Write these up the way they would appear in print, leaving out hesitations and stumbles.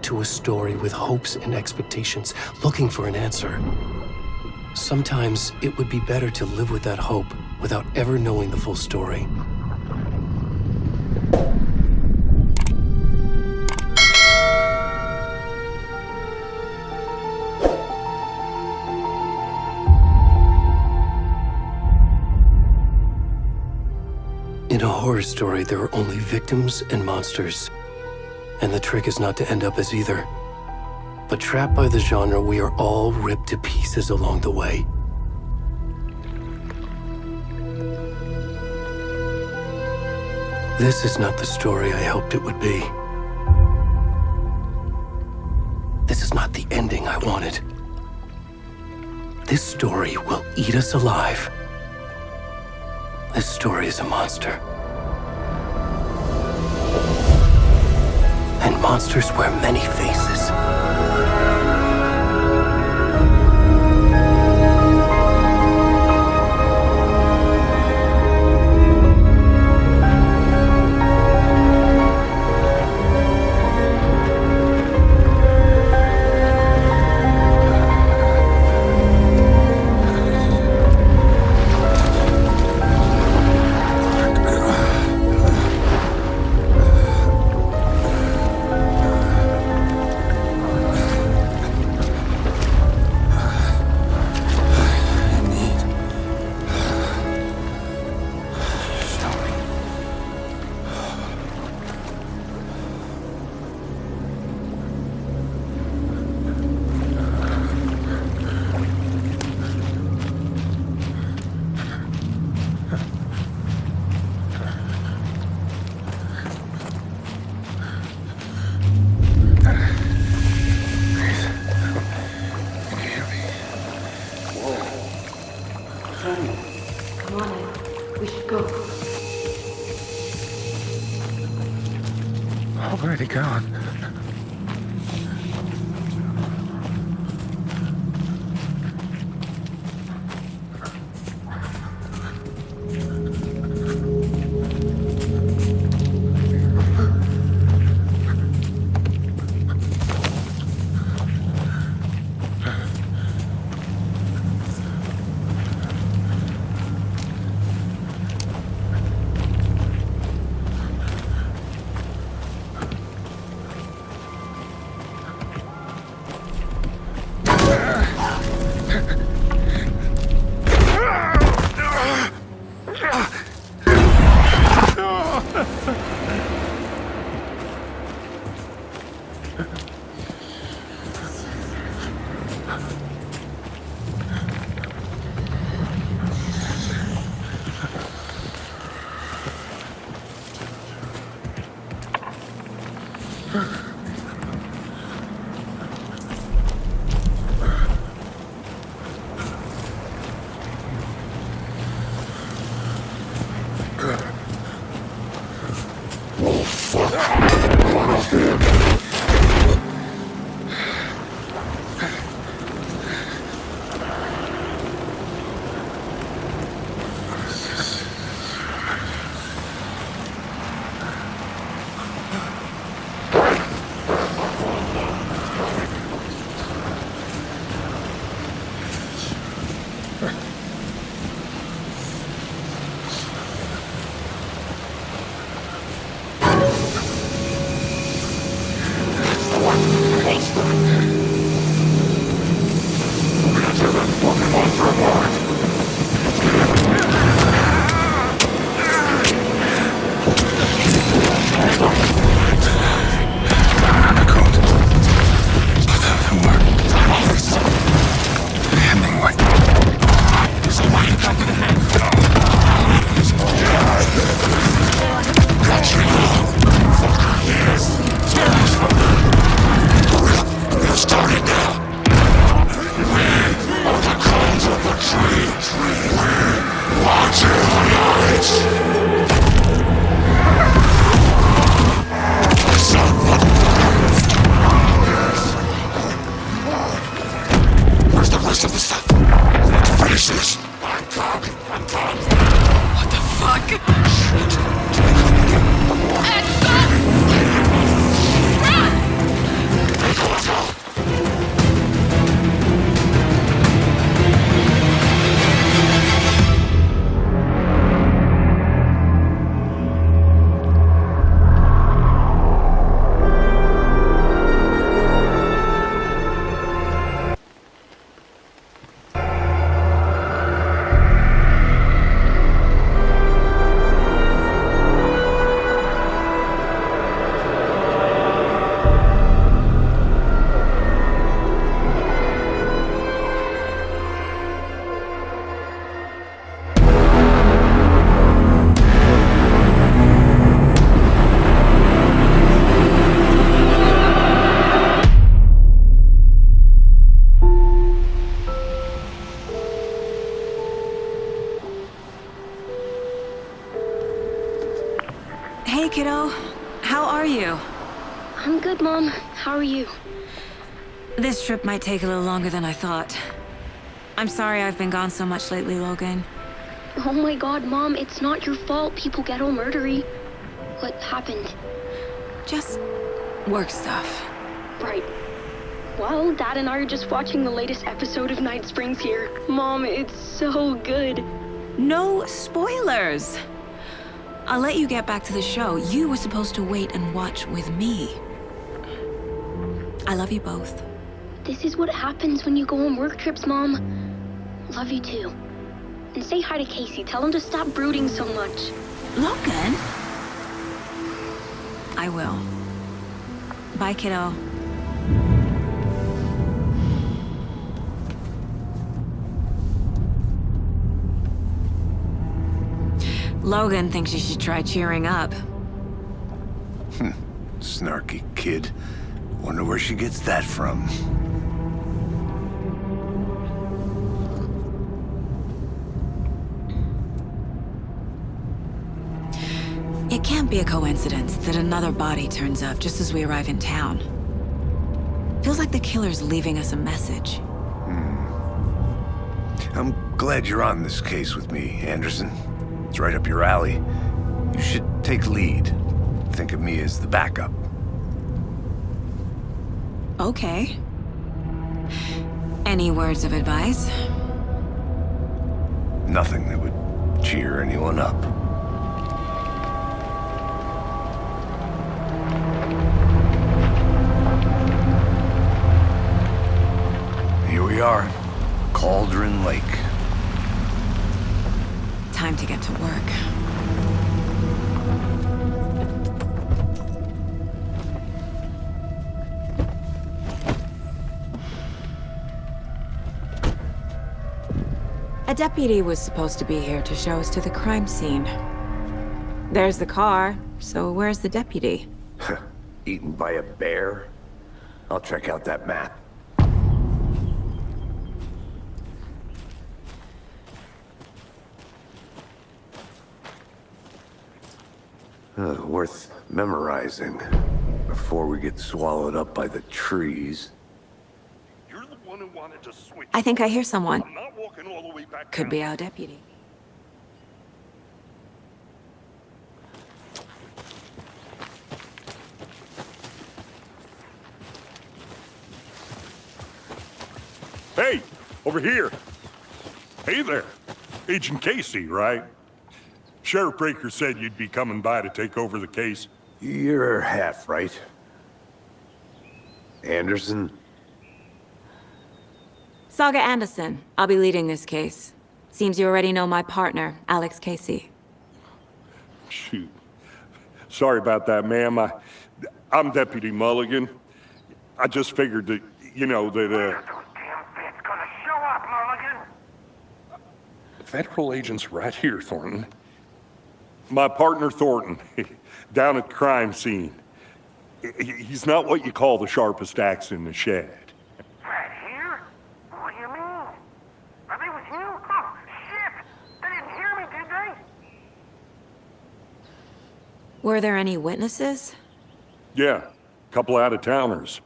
into a story with hopes and expectations, looking for an answer. Sometimes it would be better to live with that hope without ever knowing the full story. In a horror story, there are only victims and monsters. And the trick is not to end up as either. But trapped by the genre, we are all ripped to pieces along the way. This is not the story I hoped it would be. This is not the ending I wanted. This story will eat us alive. This story is a monster. And monsters wear many faces. Come on now. We should go. Already gone. I'm good, Mom. How are you? This trip might take a little longer than I thought. I'm sorry I've been gone so much lately, Logan. Oh my god, Mom, it's not your fault people get all murdery. What happened? Just work stuff. Right. Well, Dad and I are just watching the latest episode of Night Springs here. Mom, it's so good. No spoilers! I'll let you get back to the show. You were supposed to wait and watch with me. I love you both. This is what happens when you go on work trips, Mom. Love you too. And say hi to Casey. Tell him to stop brooding so much. Logan? I will. Bye, kiddo. Logan thinks you should try cheering up. Snarky kid. Wonder where she gets that from. It can't be a coincidence that another body turns up just as we arrive in town. Feels like the killer's leaving us a message. I'm glad you're on this case with me, Anderson. It's right up your alley. You should take lead. Think of me as the backup. Okay. Any words of advice? Nothing that would cheer anyone up. Here we are. Cauldron Lake. Time to get to work. A deputy was supposed to be here to show us to the crime scene. There's the car, so where's the deputy? Eaten by a bear? I'll check out that map. Worth memorizing before we get swallowed up by the trees. You're the one who wanted to switch. I think I hear someone. I'm not walking all the way back Could down. be our deputy. Hey, over here. Hey there. Agent Casey, right? Sheriff Breaker said you'd be coming by to take over the case. You're half right. Anderson? Saga Anderson. I'll be leading this case. Seems you already know my partner, Alex Casey. Shoot. Sorry about that, ma'am. I'm Deputy Mulligan. I just figured that, that, Those damn feds gonna show up, Mulligan! Federal agent's right here, Thornton. My partner, Thornton, down at the crime scene. He's not what you call the sharpest axe in the shed. Right here? What do you mean? Are they with you? Oh, shit! They didn't hear me, did they? Were there any witnesses? Yeah, a couple out-of-towners.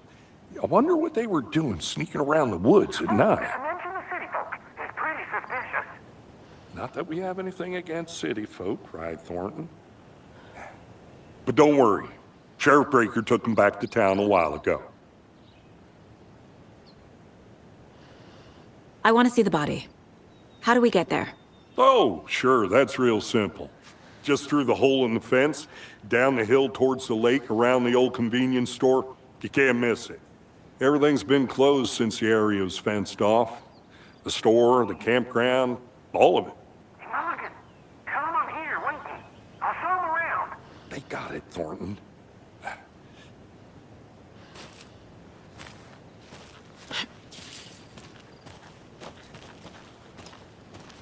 I wonder what they were doing sneaking around the woods at night. Mention the city folk. It's pretty suspicious. Not that we have anything against city folk, right, Thornton? But don't worry. Sheriff Breaker took them back to town a while ago. I want to see the body. How do we get there? Oh, sure, that's real simple. Just through the hole in the fence, down the hill towards the lake, around the old convenience store. You can't miss it. Everything's been closed since the area was fenced off. The store, the campground, all of it. Mulligan, tell them I'm here, waiting. I'll show them around. They got it, Thornton.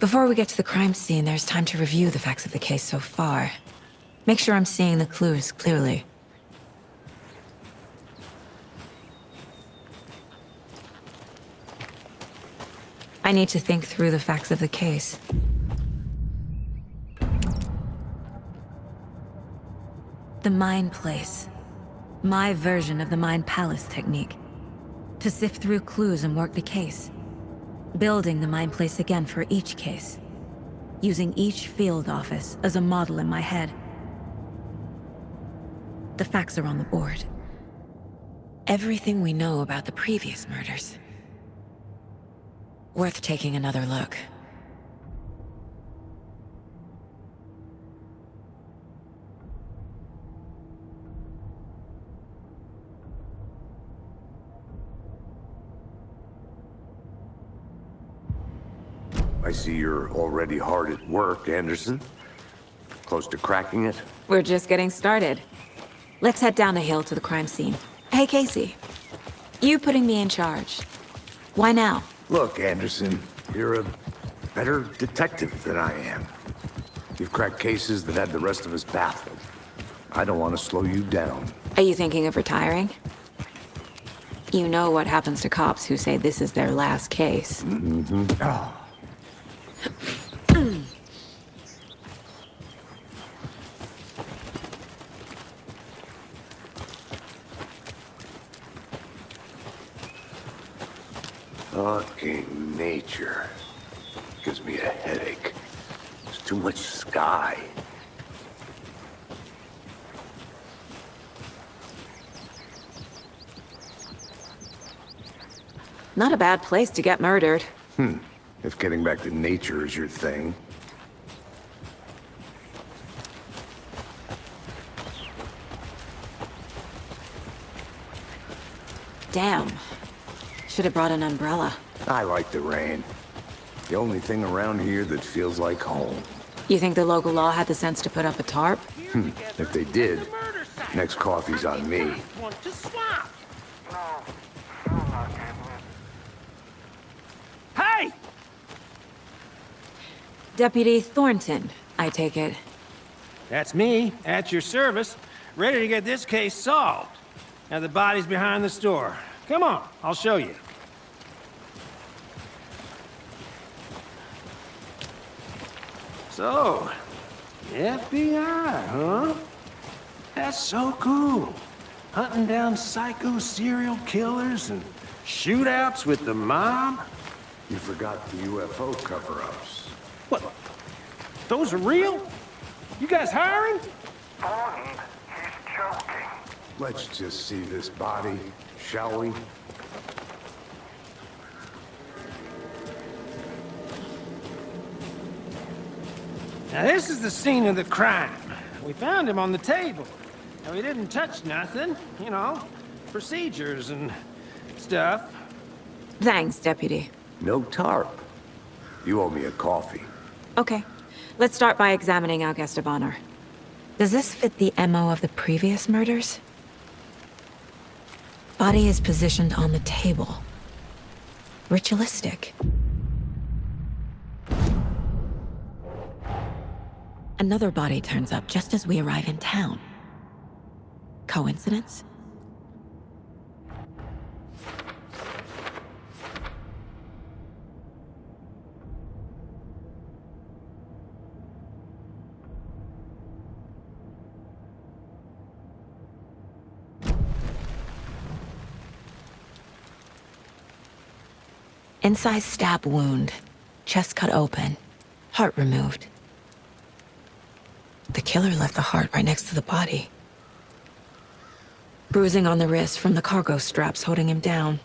Before we get to the crime scene, there's time to review the facts of the case so far. Make sure I'm seeing the clues clearly. I need to think through the facts of the case. The Mine Place. My version of the Mind Palace technique. To sift through clues and work the case. Building the Mind Place again for each case. Using each field office as a model in my head. The facts are on the board. Everything we know about the previous murders. Worth taking another look. I see you're already hard at work, Anderson. Close to cracking it? We're just getting started. Let's head down the hill to the crime scene. Hey, Casey. You putting me in charge. Why now? Look, Anderson, you're a better detective than I am. You've cracked cases that had the rest of us baffled. I don't want to slow you down. Are you thinking of retiring? You know what happens to cops who say this is their last case. Oh. Fucking nature. Gives me a headache. There's too much sky. Not a bad place to get murdered. If getting back to nature is your thing. Damn. Should have brought an umbrella. I like the rain. The only thing around here that feels like home. You think the local law had the sense to put up a tarp? If they did, next coffee's on me. Want to swap? No, I'm not gambling. Hey! Deputy Thornton, I take it. That's me, at your service, ready to get this case solved. Now the body's behind the store. Come on, I'll show you. So, FBI, huh? That's so cool. Hunting down psycho serial killers and shootouts with the mob. You forgot the UFO cover-ups. What? Those are real? You guys hiring? Thornton, he's joking. Let's just see this body, shall we? Now this is the scene of the crime. We found him on the table. And we didn't touch nothing, you know, procedures and stuff. Thanks, Deputy. No tarp. You owe me a coffee. Okay. Let's start by examining our guest of honor. Does this fit the MO of the previous murders? Body is positioned on the table. Ritualistic. Another body turns up just as we arrive in town. Coincidence? Incised stab wound, chest cut open, heart removed. The killer left the heart right next to the body. Bruising on the wrist from the cargo straps holding him down.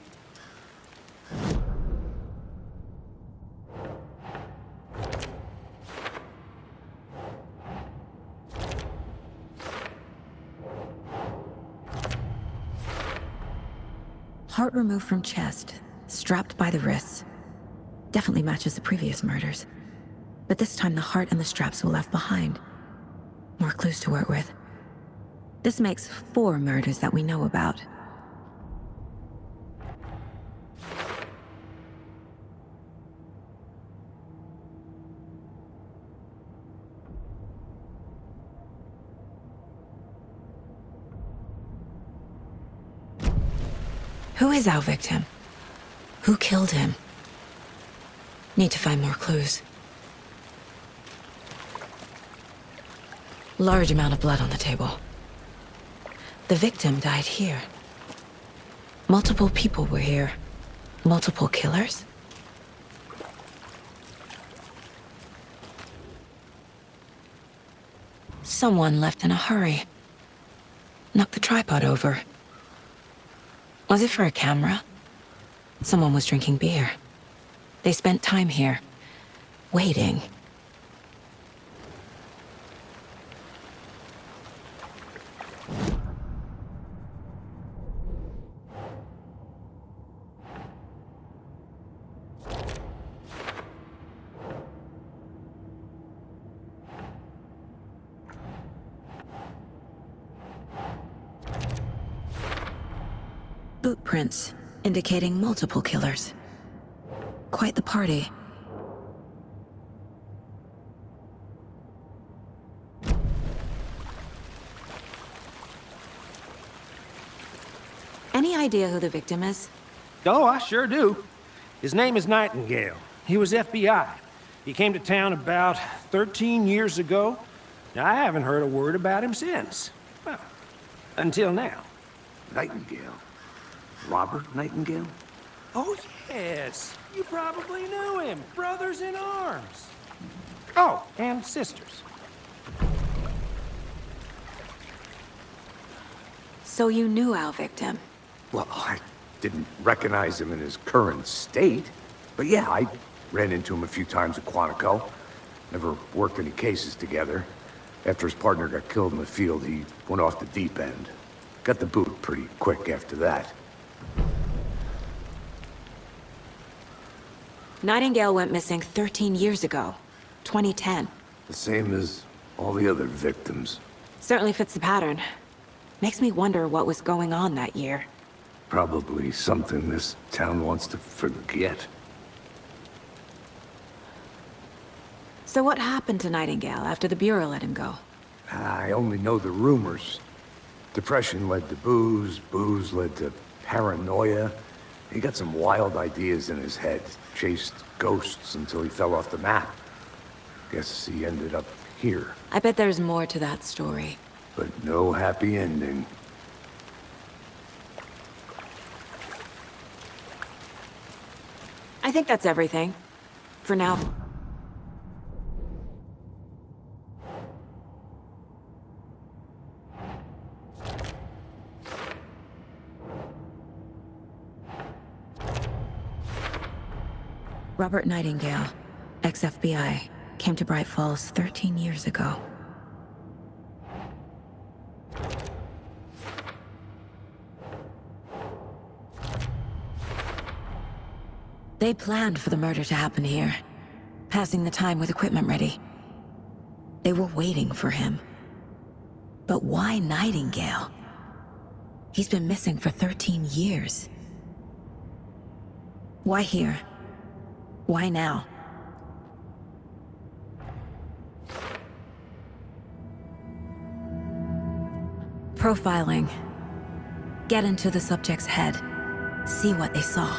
Heart removed from chest, strapped by the wrists. Definitely matches the previous murders. But this time the heart and the straps were left behind. More clues to work with. This makes 4 murders that we know about. Who is our victim? Who killed him? Need to find more clues. Large amount of blood on the table. The victim died here. Multiple people were here. Multiple killers? Someone left in a hurry. Knocked the tripod over. Was it for a camera? Someone was drinking beer. They spent time here, waiting. Boot prints indicating multiple killers. Quite the party. Any idea who the victim is? Oh, I sure do. His name is Nightingale. He was FBI. He came to town about 13 years ago. Now, I haven't heard a word about him since. Well, until now. Nightingale? Robert Nightingale? Oh, yes. You probably knew him. Brothers in arms. Oh, and sisters. So you knew our victim? Well, I didn't recognize him in his current state. But yeah, I ran into him a few times at Quantico. Never worked any cases together. After his partner got killed in the field, he went off the deep end. Got the boot pretty quick after that. Nightingale went missing 13 years ago, 2010. The same as all the other victims. Certainly fits the pattern. Makes me wonder what was going on that year. Probably something this town wants to forget. So what happened to Nightingale after the Bureau let him go? I only know the rumors. Depression led to booze, booze led to paranoia. He got some wild ideas in his head, chased ghosts until he fell off the map. Guess he ended up here. I bet there's more to that story. But no happy ending. I think that's everything. For now. Robert Nightingale, ex-FBI, came to Bright Falls 13 years ago. They planned for the murder to happen here, passing the time with equipment ready. They were waiting for him. But why Nightingale? He's been missing for 13 years. Why here? Why now? Profiling. Get into the subject's head. See what they saw.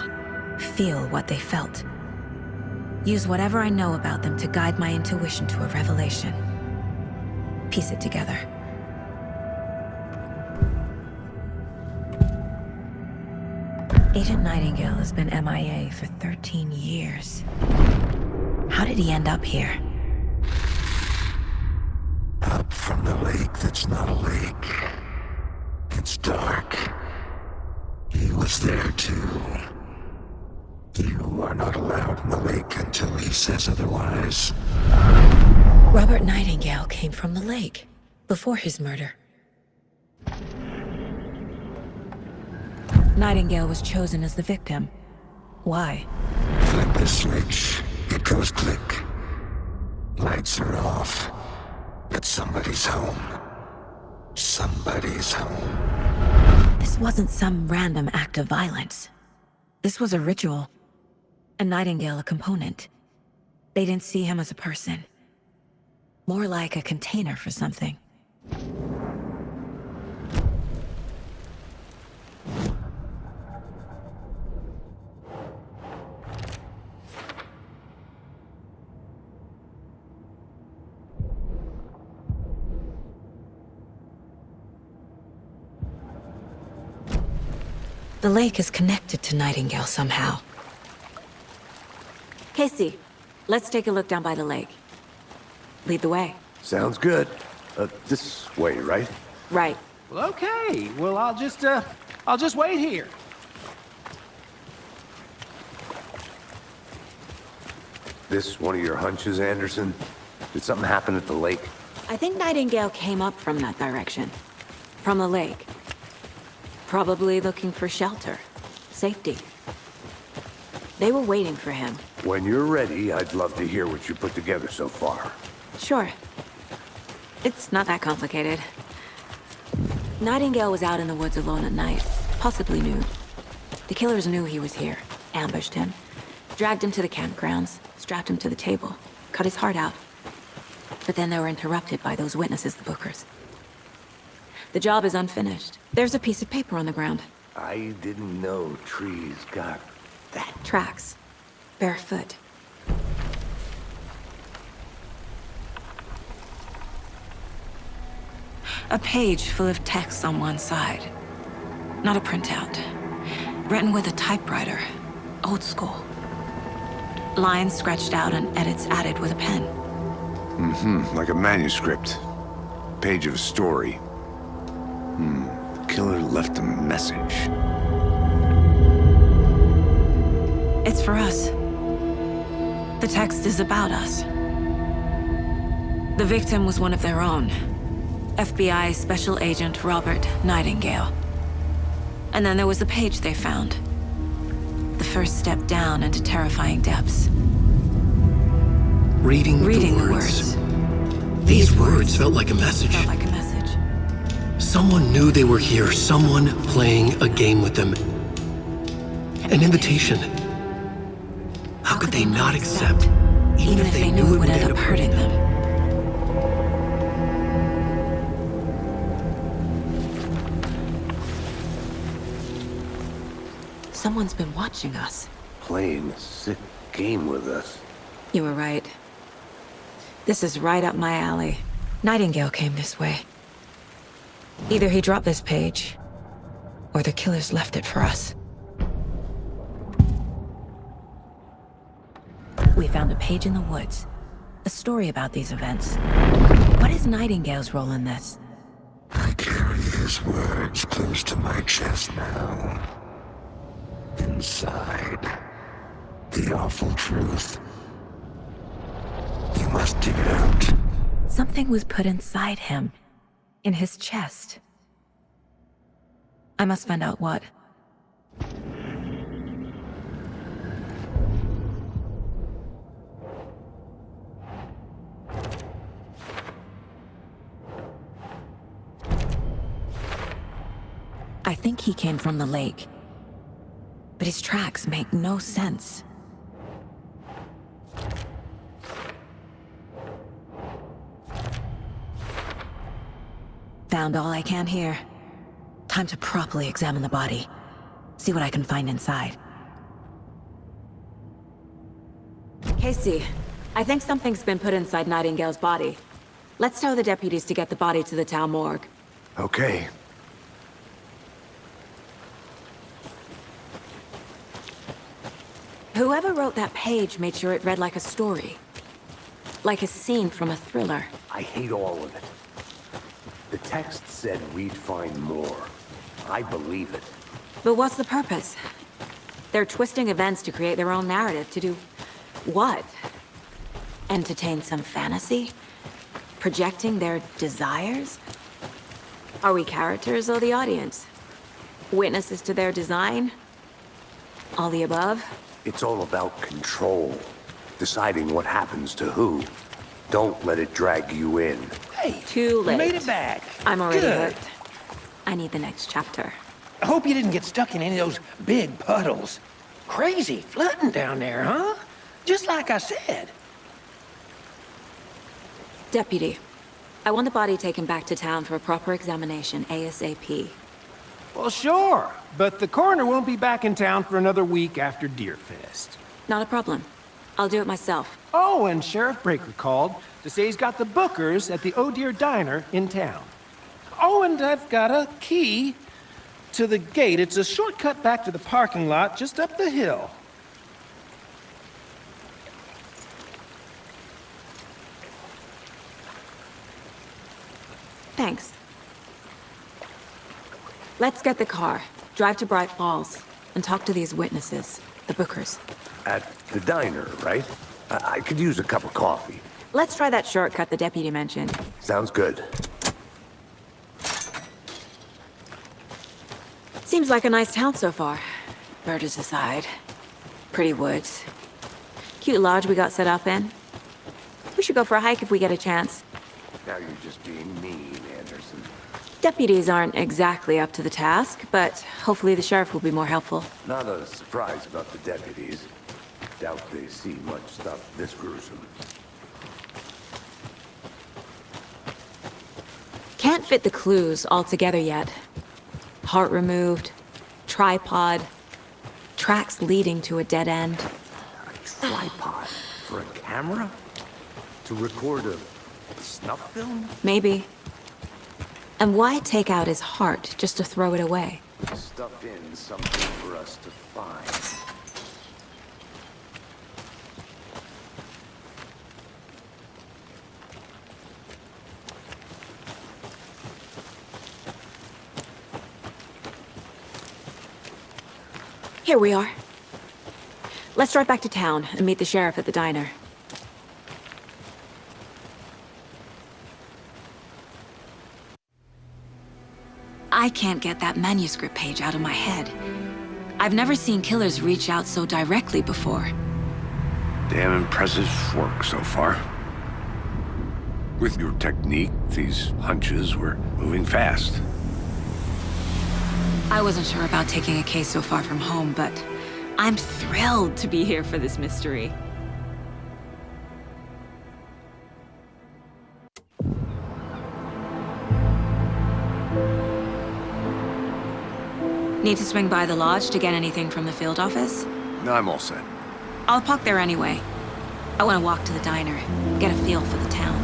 Feel what they felt. Use whatever I know about them to guide my intuition to a revelation. Piece it together. Agent Nightingale has been MIA for 13 years. How did he end up here? Up from the lake that's not a lake. It's dark. He was there too. You are not allowed in the lake until he says otherwise. Robert Nightingale came from the lake, before his murder. Nightingale was chosen as the victim. Why? Flip the switch, it goes click. Lights are off. But somebody's home. Somebody's home. This wasn't some random act of violence. This was a ritual. And Nightingale a component. They didn't see him as a person. More like a container for something. The lake is connected to Nightingale somehow. Casey, let's take a look down by the lake. Lead the way. Sounds good. This way, right? Right. Well, okay. Well, I'll just wait here. This one of your hunches, Anderson? Did something happen at the lake? I think Nightingale came up from that direction. From the lake. Probably looking for shelter. Safety. They were waiting for him. When you're ready, I'd love to hear what you put together so far. Sure. It's not that complicated. Nightingale was out in the woods alone at night, possibly nude. The killers knew he was here, ambushed him, dragged him to the campgrounds, strapped him to the table, cut his heart out. But then they were interrupted by those witnesses, the Bookers. The job is unfinished. There's a piece of paper on the ground. I didn't know trees got that. Tracks. Barefoot. A page full of text on one side. Not a printout. Written with a typewriter. Old school. Lines scratched out and edits added with a pen. Like a manuscript. Page of a story. The killer left a message. It's for us. The text is about us. The victim was one of their own. FBI Special Agent Robert Nightingale. And then there was the page they found. The first step down into terrifying depths. Reading the words. These words felt like a message. Felt like a message. Someone knew they were here, someone playing a game with them. An invitation. How could they not accept, even if they knew it would end up hurting them? Someone's been watching us. Playing a sick game with us. You were right. This is right up my alley. Nightingale came this way. Either he dropped this page, or the killers left it for us. We found a page in the woods. A story about these events. What is Nightingale's role in this? I carry his words close to my chest now. Inside, the awful truth. You must dig it out. Something was put inside him. In his chest. I must find out what. I think he came from the lake. But his tracks make no sense. Found all I can here. Time to properly examine the body. See what I can find inside. Casey, I think something's been put inside Nightingale's body. Let's tell the deputies to get the body to the town morgue. Okay. Whoever wrote that page made sure it read like a story. Like a scene from a thriller. I hate all of it. The text said we'd find more. I believe it. But what's the purpose? They're twisting events to create their own narrative. To do what? Entertain some fantasy? Projecting their desires? Are we characters or the audience? Witnesses to their design? All the above? It's all about control. Deciding what happens to who. Don't let it drag you in. Hey, Too late. you made it back. I'm already Good. hooked. I need the next chapter. I hope you didn't get stuck in any of those big puddles. Crazy flooding down there, huh? Just like I said. Deputy, I want the body taken back to town for a proper examination, ASAP. Well, sure, but the coroner won't be back in town for another week after Deerfest. Not a problem. I'll do it myself. Oh, and Sheriff Breaker called to say he's got the Bookers at the Oh Dear Diner in town. Oh, and I've got a key to the gate. It's a shortcut back to the parking lot just up the hill. Thanks. Let's get the car, drive to Bright Falls, and talk to these witnesses, the Bookers. At the diner, right? I could use a cup of coffee. Let's try that shortcut the deputy mentioned. Sounds good. Seems like a nice town so far. Murders aside. Pretty woods. Cute lodge we got set up in. We should go for a hike if we get a chance. Now you're just being mean, Anderson. Deputies aren't exactly up to the task, but hopefully the sheriff will be more helpful. Not a surprise about the deputies. Doubt they see much stuff this gruesome. Can't fit the clues all together yet. Heart removed, tripod, tracks leading to a dead end. A tripod? For a camera? To record a snuff film? Maybe. And why take out his heart just to throw it away? Stuff in something for us to find. Here we are. Let's drive back to town and meet the sheriff at the diner. I can't get that manuscript page out of my head. I've never seen killers reach out so directly before. Damn impressive work so far. With your technique, these hunches were moving fast. I wasn't sure about taking a case so far from home, but I'm thrilled to be here for this mystery. Need to swing by the lodge to get anything from the field office? No, I'm all set. I'll park there anyway. I want to walk to the diner, get a feel for the town.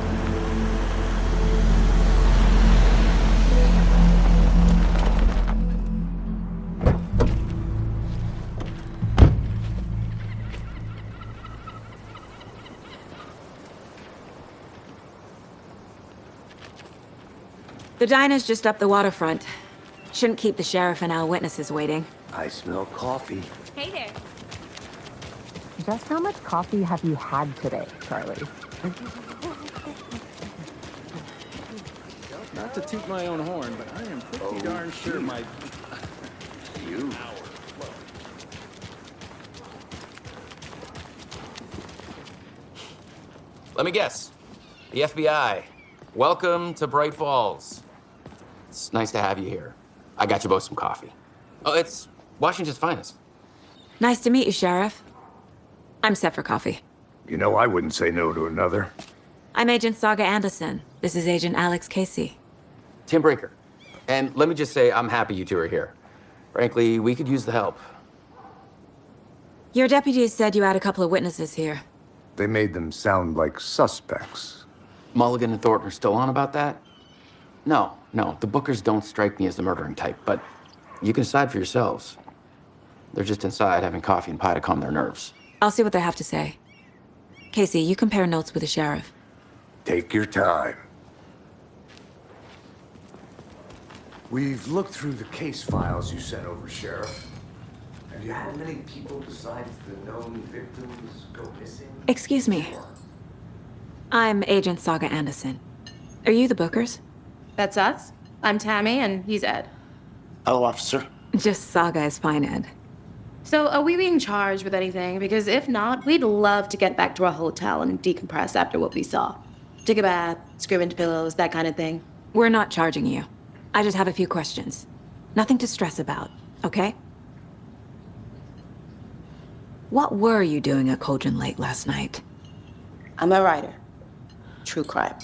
The diner's just up the waterfront. Shouldn't keep the sheriff and our witnesses waiting. I smell coffee. Hey there. Just how much coffee have you had today, Charlie? Not to toot my own horn, but I am pretty darn sure my... You? Let me guess. The FBI. Welcome to Bright Falls. It's nice to have you here. I got you both some coffee. Oh, it's Washington's finest. Nice to meet you, Sheriff. I'm set for coffee. You know, I wouldn't say no to another. I'm Agent Saga Anderson. This is Agent Alex Casey. Tim Brinker. And let me just say, I'm happy you two are here. Frankly, we could use the help. Your deputies said you had a couple of witnesses here. They made them sound like suspects. Mulligan and Thornton are still on about that? No, the Bookers don't strike me as the murdering type, but you can decide for yourselves. They're just inside having coffee and pie to calm their nerves. I'll see what they have to say. Casey, you compare notes with the sheriff. Take your time. We've looked through the case files you sent over, Sheriff. Have you had many people besides the known victims go missing? Excuse me. I'm Agent Saga Anderson. Are you the Bookers? That's us. I'm Tammy, and he's Ed. Hello, officer. Just Saga is fine, Ed. So, are we being charged with anything? Because if not, we'd love to get back to our hotel and decompress after what we saw. Take a bath, scream into pillows, that kind of thing. We're not charging you. I just have a few questions. Nothing to stress about, okay? What were you doing at Cauldron Lake last night? I'm a writer. True crime.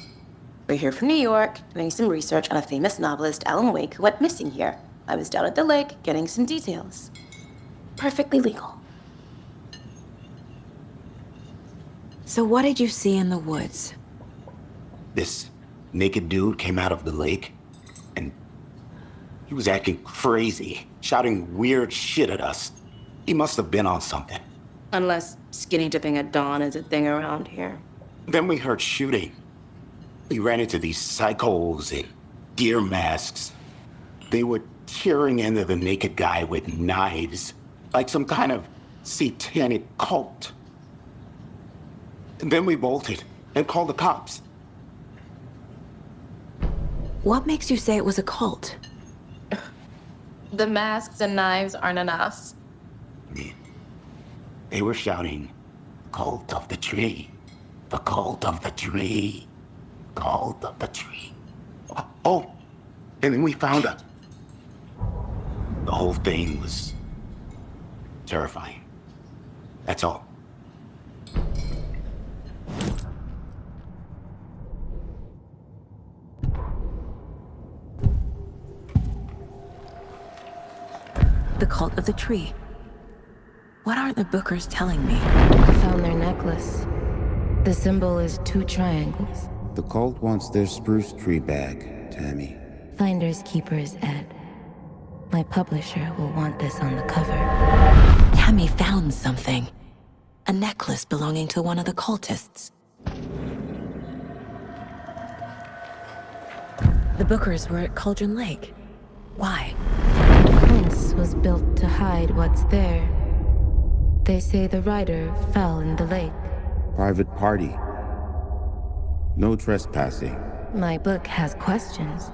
We're here from New York, doing some research on a famous novelist, Alan Wake, who went missing here. I was down at the lake, getting some details. Perfectly legal. So what did you see in the woods? This naked dude came out of the lake and He was acting crazy, shouting weird shit at us. He must have been on something. Unless skinny dipping at dawn is a thing around here. Then we heard shooting. We ran into these psychos in deer masks. They were tearing into the naked guy with knives, like some kind of satanic cult. And then we bolted and called the cops. What makes you say it was a cult? The masks and knives aren't enough. They were shouting, "Cult of the tree, the cult of the tree, cult of the tree." Oh, and then we found her. The whole thing was terrifying. That's all. The cult of the tree. What aren't the Bookers telling me? I found their necklace. The symbol is 2 triangles. The cult wants their spruce tree back, Tammy. Finders keepers, Ed. My publisher will want this on the cover. Tammy found something. A necklace belonging to one of the cultists. The Bookers were at Cauldron Lake. Why? The fence was built to hide what's there. They say the rider fell in the lake. Private party. No trespassing. My book has questions.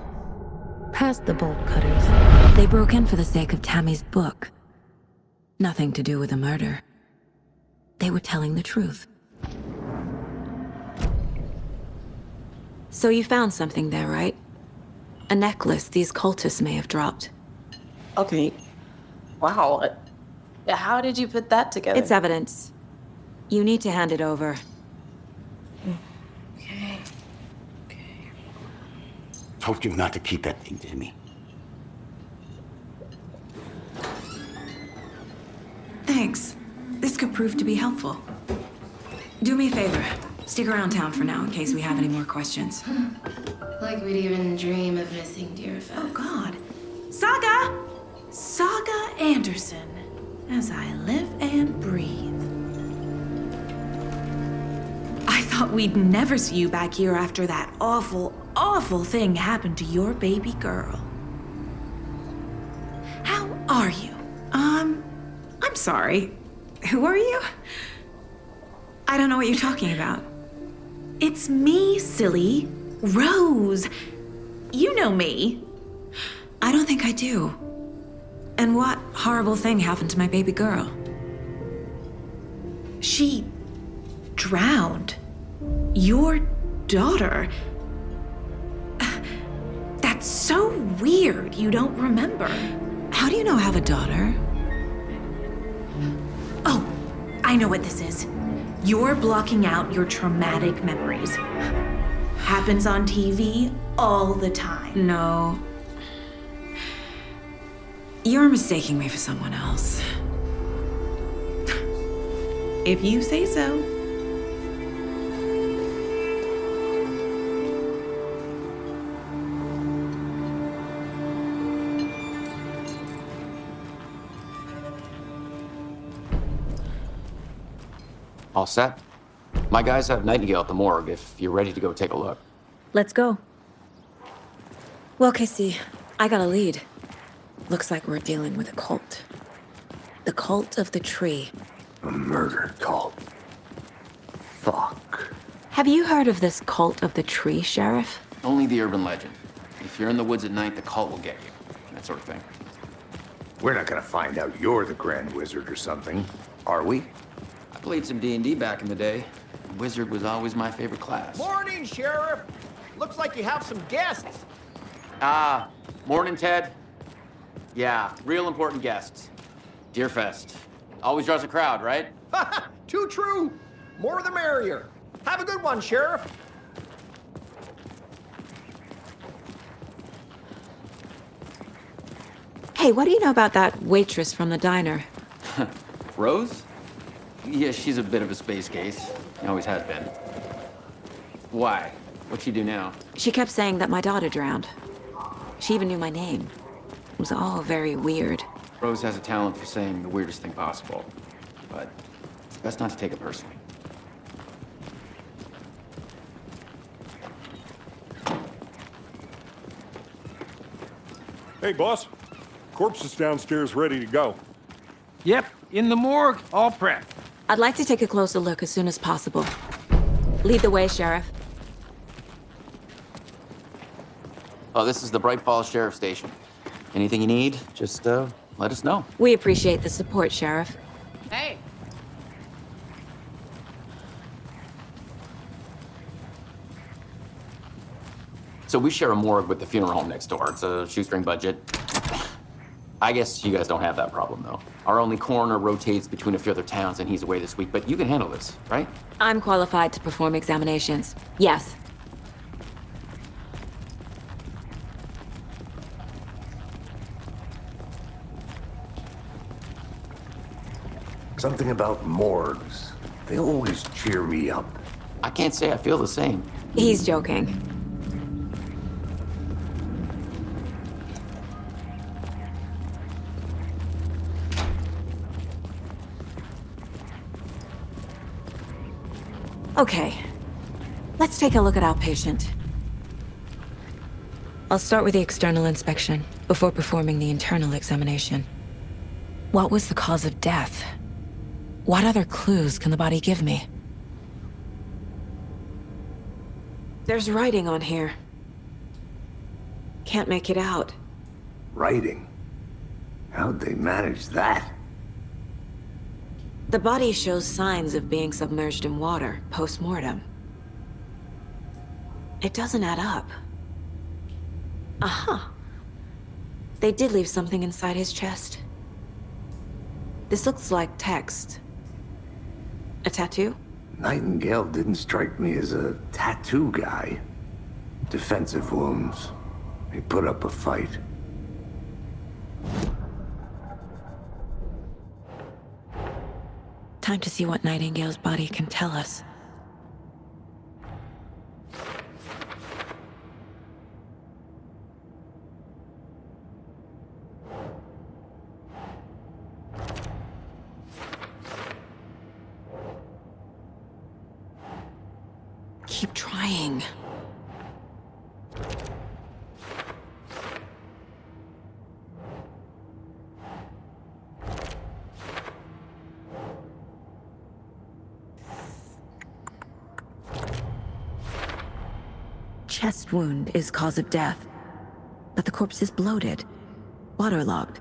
Past the bolt cutters. They broke in for the sake of Tammy's book. Nothing to do with the murder. They were telling the truth. So you found something there, right? A necklace these cultists may have dropped. Okay. Wow. How did you put that together? It's evidence. You need to hand it over. Okay. Told you not to keep that thing to me. Thanks. This could prove to be helpful. Do me a favor. Stick around town for now in case we have any more questions. Like we'd even dream of missing Deerfest. Oh, God. Saga Anderson. As I live and breathe. I thought we'd never see you back here after that awful thing happened to your baby girl. How are you? I'm sorry. Who are you? I don't know what you're talking about. It's me, silly. Rose. You know me. I don't think I do. And what horrible thing happened to my baby girl? She drowned. Your daughter. That's so weird you don't remember. How do you know I have a daughter? Oh, I know what this is. You're blocking out your traumatic memories. Happens on TV all the time. No. You're mistaking me for someone else. If you say so. All set? My guys have Nightingale at the morgue if you're ready to go take a look. Let's go. Well, Casey, I got a lead. Looks like we're dealing with a cult. The cult of the tree. A murder cult. Fuck. Have you heard of this cult of the tree, Sheriff? Only the urban legend. If you're in the woods at night, the cult will get you. That sort of thing. We're not gonna find out you're the Grand Wizard or something, are we? I played some D&D back in the day. Wizard was always my favorite class. Morning, Sheriff. Looks like you have some guests. Morning, Ted. Yeah, real important guests. Deerfest. Always draws a crowd, right? Too true. More the merrier. Have a good one, Sheriff. Hey, what do you know about that waitress from the diner? Rose? Yeah, she's a bit of a space case. Always has been. Why? What'd she do now? She kept saying that my daughter drowned. She even knew my name. It was all very weird. Rose has a talent for saying the weirdest thing possible, but it's best not to take it personally. Hey, boss. Corpse is downstairs ready to go. Yep, in the morgue, all prepped. I'd like to take a closer look as soon as possible. Lead the way, Sheriff. Oh, this is the Bright Falls Sheriff Station. Anything you need, just let us know. We appreciate the support, Sheriff. Hey. So we share a morgue with the funeral home next door. It's a shoestring budget. I guess you guys don't have that problem, though. Our only coroner rotates between a few other towns, and he's away this week, but you can handle this, right? I'm qualified to perform examinations. Yes. Something about morgues. They always cheer me up. I can't say I feel the same. He's joking. Okay, let's take a look at our patient. I'll start with the external inspection before performing the internal examination. What was the cause of death? What other clues can the body give me? There's writing on here. Can't make it out. Writing? How'd they manage that? The body shows signs of being submerged in water post-mortem. It doesn't add up. Aha. They did leave something inside his chest. This looks like text. A tattoo? Nightingale didn't strike me as a tattoo guy. Defensive wounds. He put up a fight. Time to see what Nightingale's body can tell us. Keep trying. Chest wound is cause of death, but the corpse is bloated, waterlogged.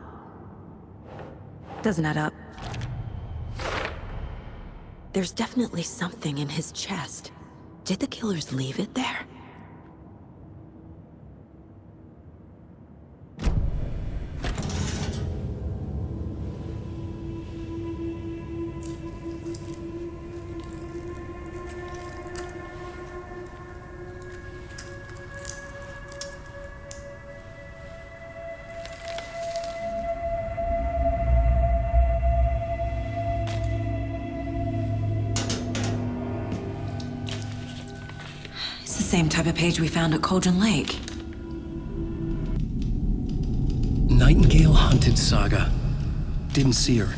Doesn't add up. There's definitely something in his chest. Did the killers leave it there? Same type of page we found at Cauldron Lake. Nightingale hunted Saga. Didn't see her.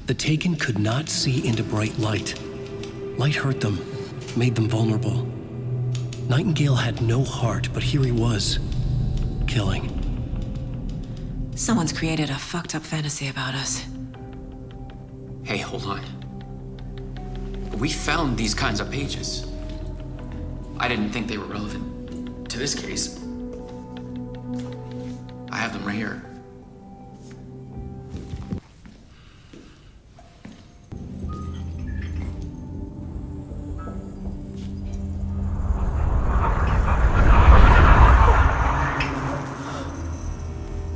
The Taken could not see into bright light. Light hurt them, made them vulnerable. Nightingale had no heart, but here he was, killing. Someone's created a fucked up fantasy about us. Hey, hold on. We found these kinds of pages. I didn't think they were relevant to this case. I have them right here.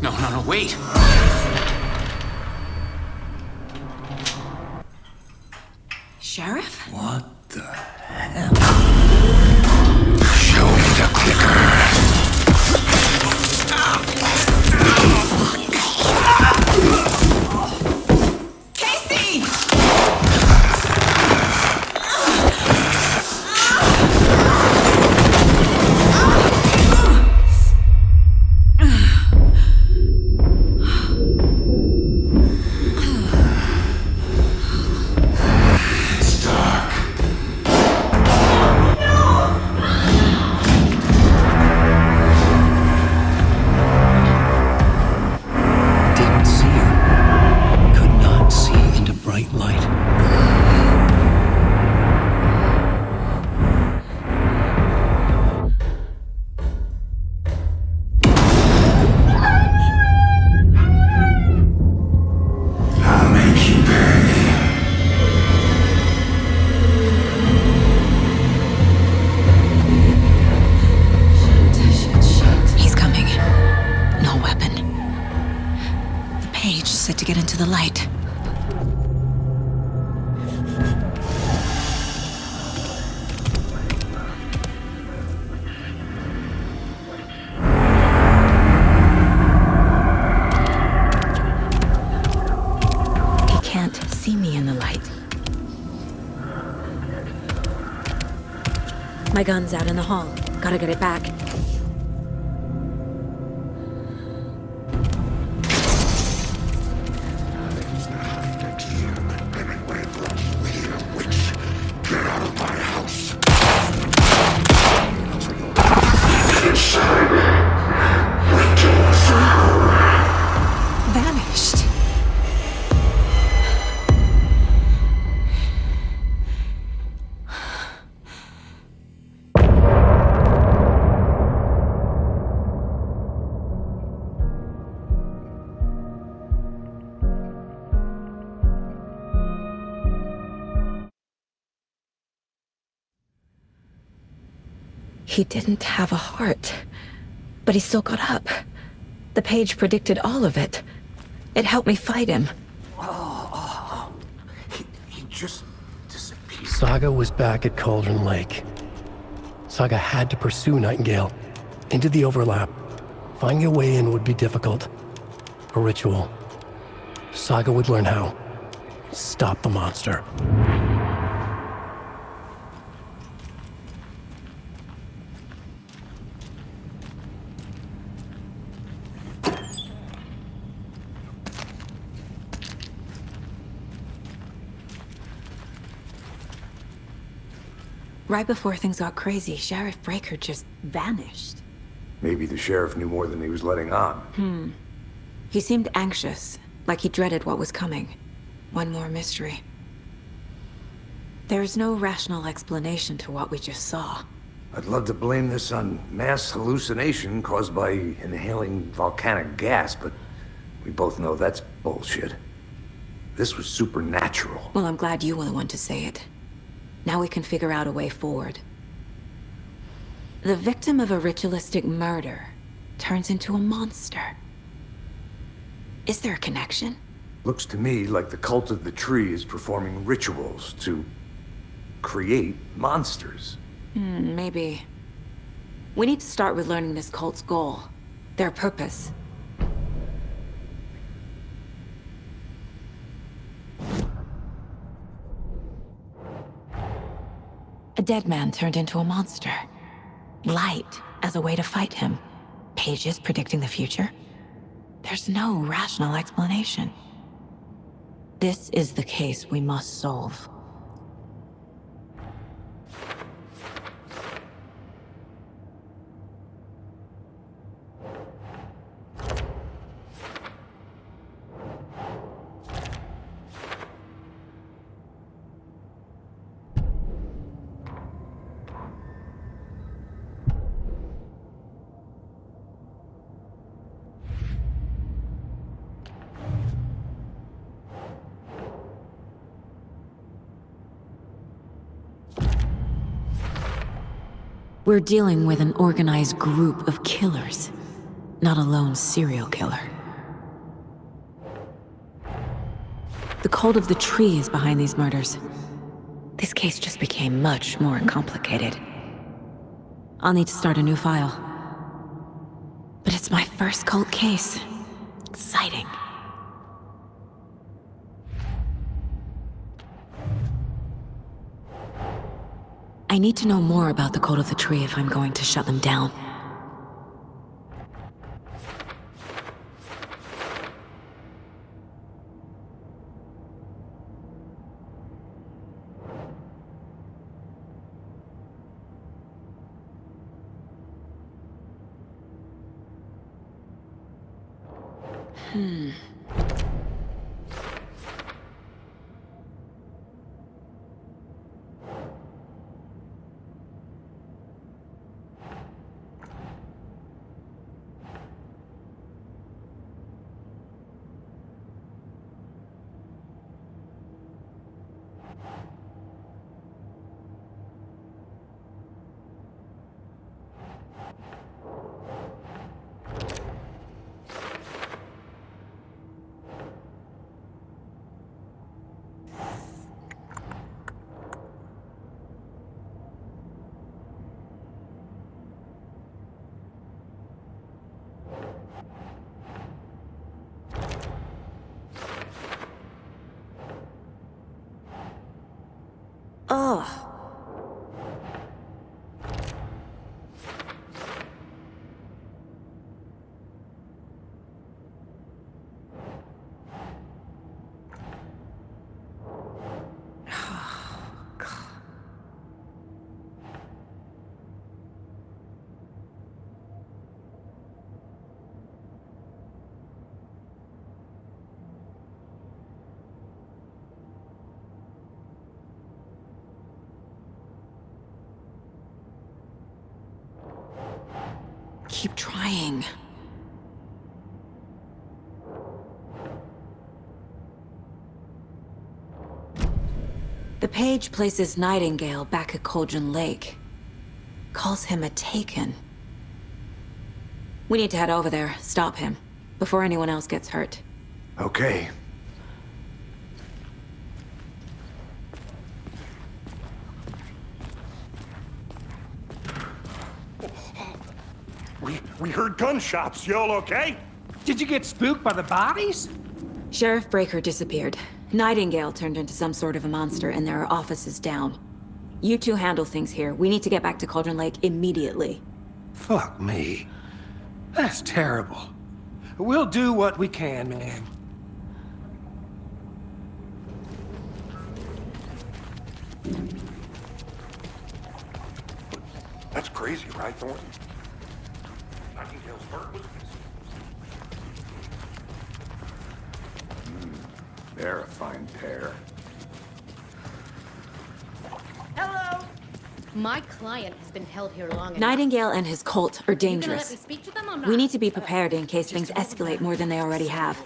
No, wait! Sheriff? What the hell? Show me the clicker. Casey! me in the light. My gun's out in the hall. Gotta get it back. Get out of my house. Vanished. He didn't have a heart, but he still got up. The page predicted all of it. It helped me fight him. He just disappeared. Saga was back at Cauldron Lake. Saga had to pursue Nightingale into the overlap. Finding a way in would be difficult. A ritual. Saga would learn how. Stop the monster. Right before things got crazy, Sheriff Breaker just vanished. Maybe the sheriff knew more than he was letting on. He seemed anxious, like he dreaded what was coming. One more mystery. There's no rational explanation to what we just saw. I'd love to blame this on mass hallucination caused by inhaling volcanic gas, but we both know that's bullshit. This was supernatural. Well, I'm glad you were the one to say it. Now we can figure out a way forward. The victim of a ritualistic murder turns into a monster. Is there a connection? Looks to me like the cult of the tree is performing rituals to create monsters. Maybe. We need to start with learning this cult's goal. Their purpose. A dead man turned into a monster. Light as a way to fight him. Pages predicting the future. There's no rational explanation. This is the case we must solve. We're dealing with an organized group of killers, not a lone serial killer. The cult of the tree is behind these murders. This case just became much more complicated. I'll need to start a new file. But it's my first cult case. Exciting. I need to know more about the cult of the tree if I'm going to shut them down. Ugh. Keep trying. The page places Nightingale back at Cauldron Lake. Calls him a Taken. We need to head over there, stop him, before anyone else gets hurt. Okay. We heard gunshots. Y'all okay? Did you get spooked by the bodies? Sheriff Breaker disappeared. Nightingale turned into some sort of a monster, and there are offices down. You two handle things here. We need to get back to Cauldron Lake immediately. Fuck me. That's terrible. We'll do what we can, man. That's crazy, right, Thornton? Nightingale's bird was missing. They're a fine pair. Hello! My client has been held here long enough. Nightingale and his cult are You gonna let dangerous. me speak to them or not? We need to be prepared in case things escalate more than they already have.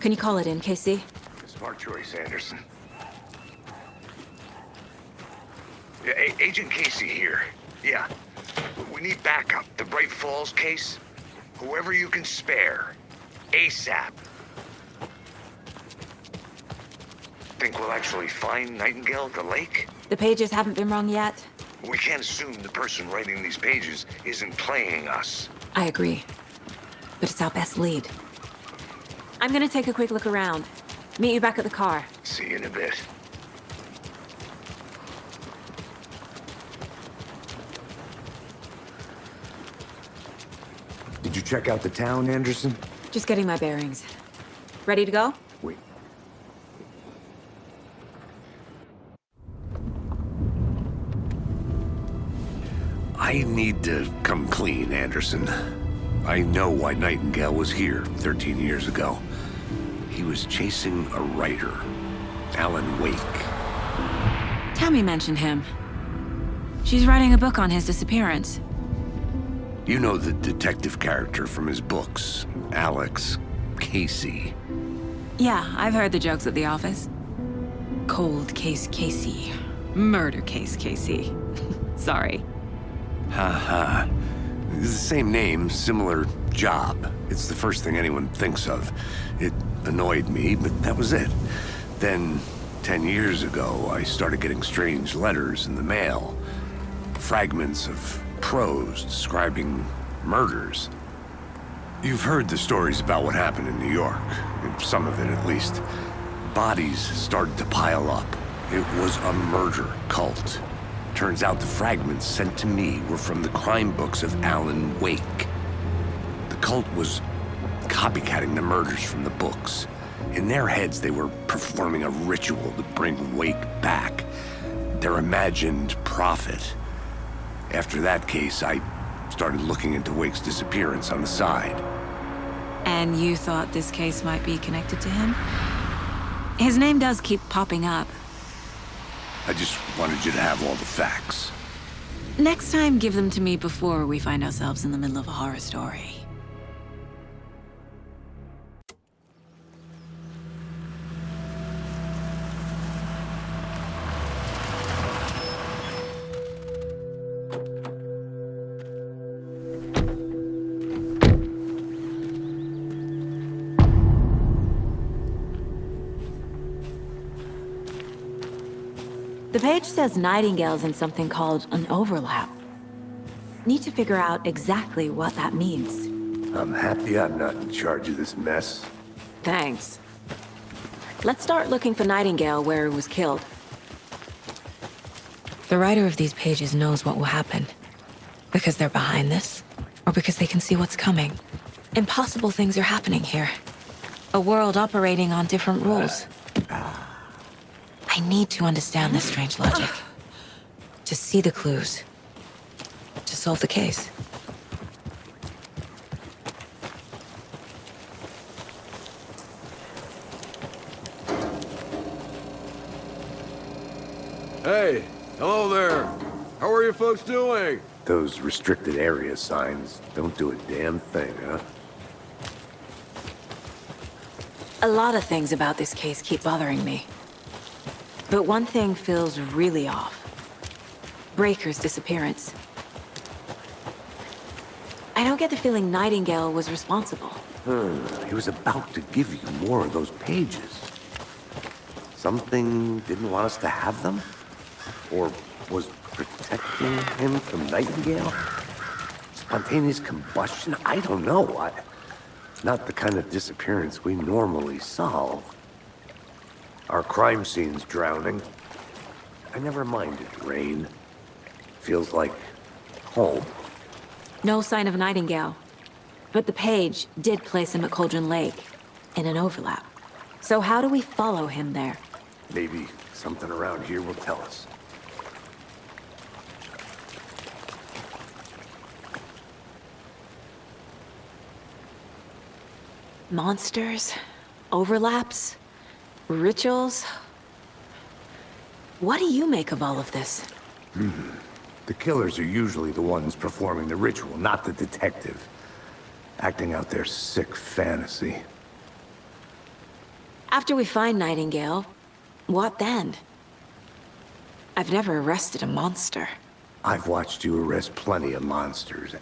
Can you call it in, Casey? Smart choice, Anderson. Yeah, Agent Casey here. Yeah. We need backup. The Bright Falls case. Whoever you can spare. ASAP. Think we'll actually find Nightingale at the lake? The pages haven't been wrong yet? We can't assume the person writing these pages isn't playing us. I agree. But it's our best lead. I'm gonna take a quick look around. Meet you back at the car. See you in a bit. Did you check out the town, Anderson? Just getting my bearings. Ready to go? Wait. I need to come clean, Anderson. I know why Nightingale was here 13 years ago. He was chasing a writer, Alan Wake. Tammy mentioned him. She's writing a book on his disappearance. You know the detective character from his books, Alex Casey. Yeah, I've heard the jokes at the office. Cold case Casey. Murder case Casey. Sorry. Ha. It's the same name, similar job. It's the first thing anyone thinks of. It annoyed me, but that was it. Then, 10 years ago, I started getting strange letters in the mail. Fragments of prose describing murders. You've heard the stories about what happened in New York. Some of it, at least. Bodies started to pile up. It was a murder cult. Turns out the fragments sent to me were from the crime books of Alan Wake. The cult was copycatting the murders from the books. In their heads, they were performing a ritual to bring Wake back. Their imagined prophet. After that case, I started looking into Wake's disappearance on the side. And you thought this case might be connected to him? His name does keep popping up. I just wanted you to have all the facts. Next time, give them to me before we find ourselves in the middle of a horror story. The page says Nightingale's in something called an overlap. Need to figure out exactly what that means. I'm happy I'm not in charge of this mess. Thanks. Let's start looking for Nightingale where he was killed. The writer of these pages knows what will happen. Because they're behind this, or because they can see what's coming. Impossible things are happening here. A world operating on different rules. I need to understand this strange logic. To see the clues. To solve the case. Hey, hello there. How are you folks doing? Those restricted area signs don't do a damn thing, huh? A lot of things about this case keep bothering me. But one thing feels really off. Breaker's disappearance. I don't get the feeling Nightingale was responsible. He was about to give you more of those pages. Something didn't want us to have them? Or was protecting him from Nightingale? Spontaneous combustion? I don't know. Not the kind of disappearance we normally solve. Our crime scene's drowning. I never minded rain. Feels like home. No sign of Nightingale. But the page did place him at Cauldron Lake, in an overlap. So how do we follow him there? Maybe something around here will tell us. Monsters? Overlaps? Rituals? What do you make of all of this? The killers are usually the ones performing the ritual, not the detective. Acting out their sick fantasy. After we find Nightingale, what then? I've never arrested a monster. I've watched you arrest plenty of monsters.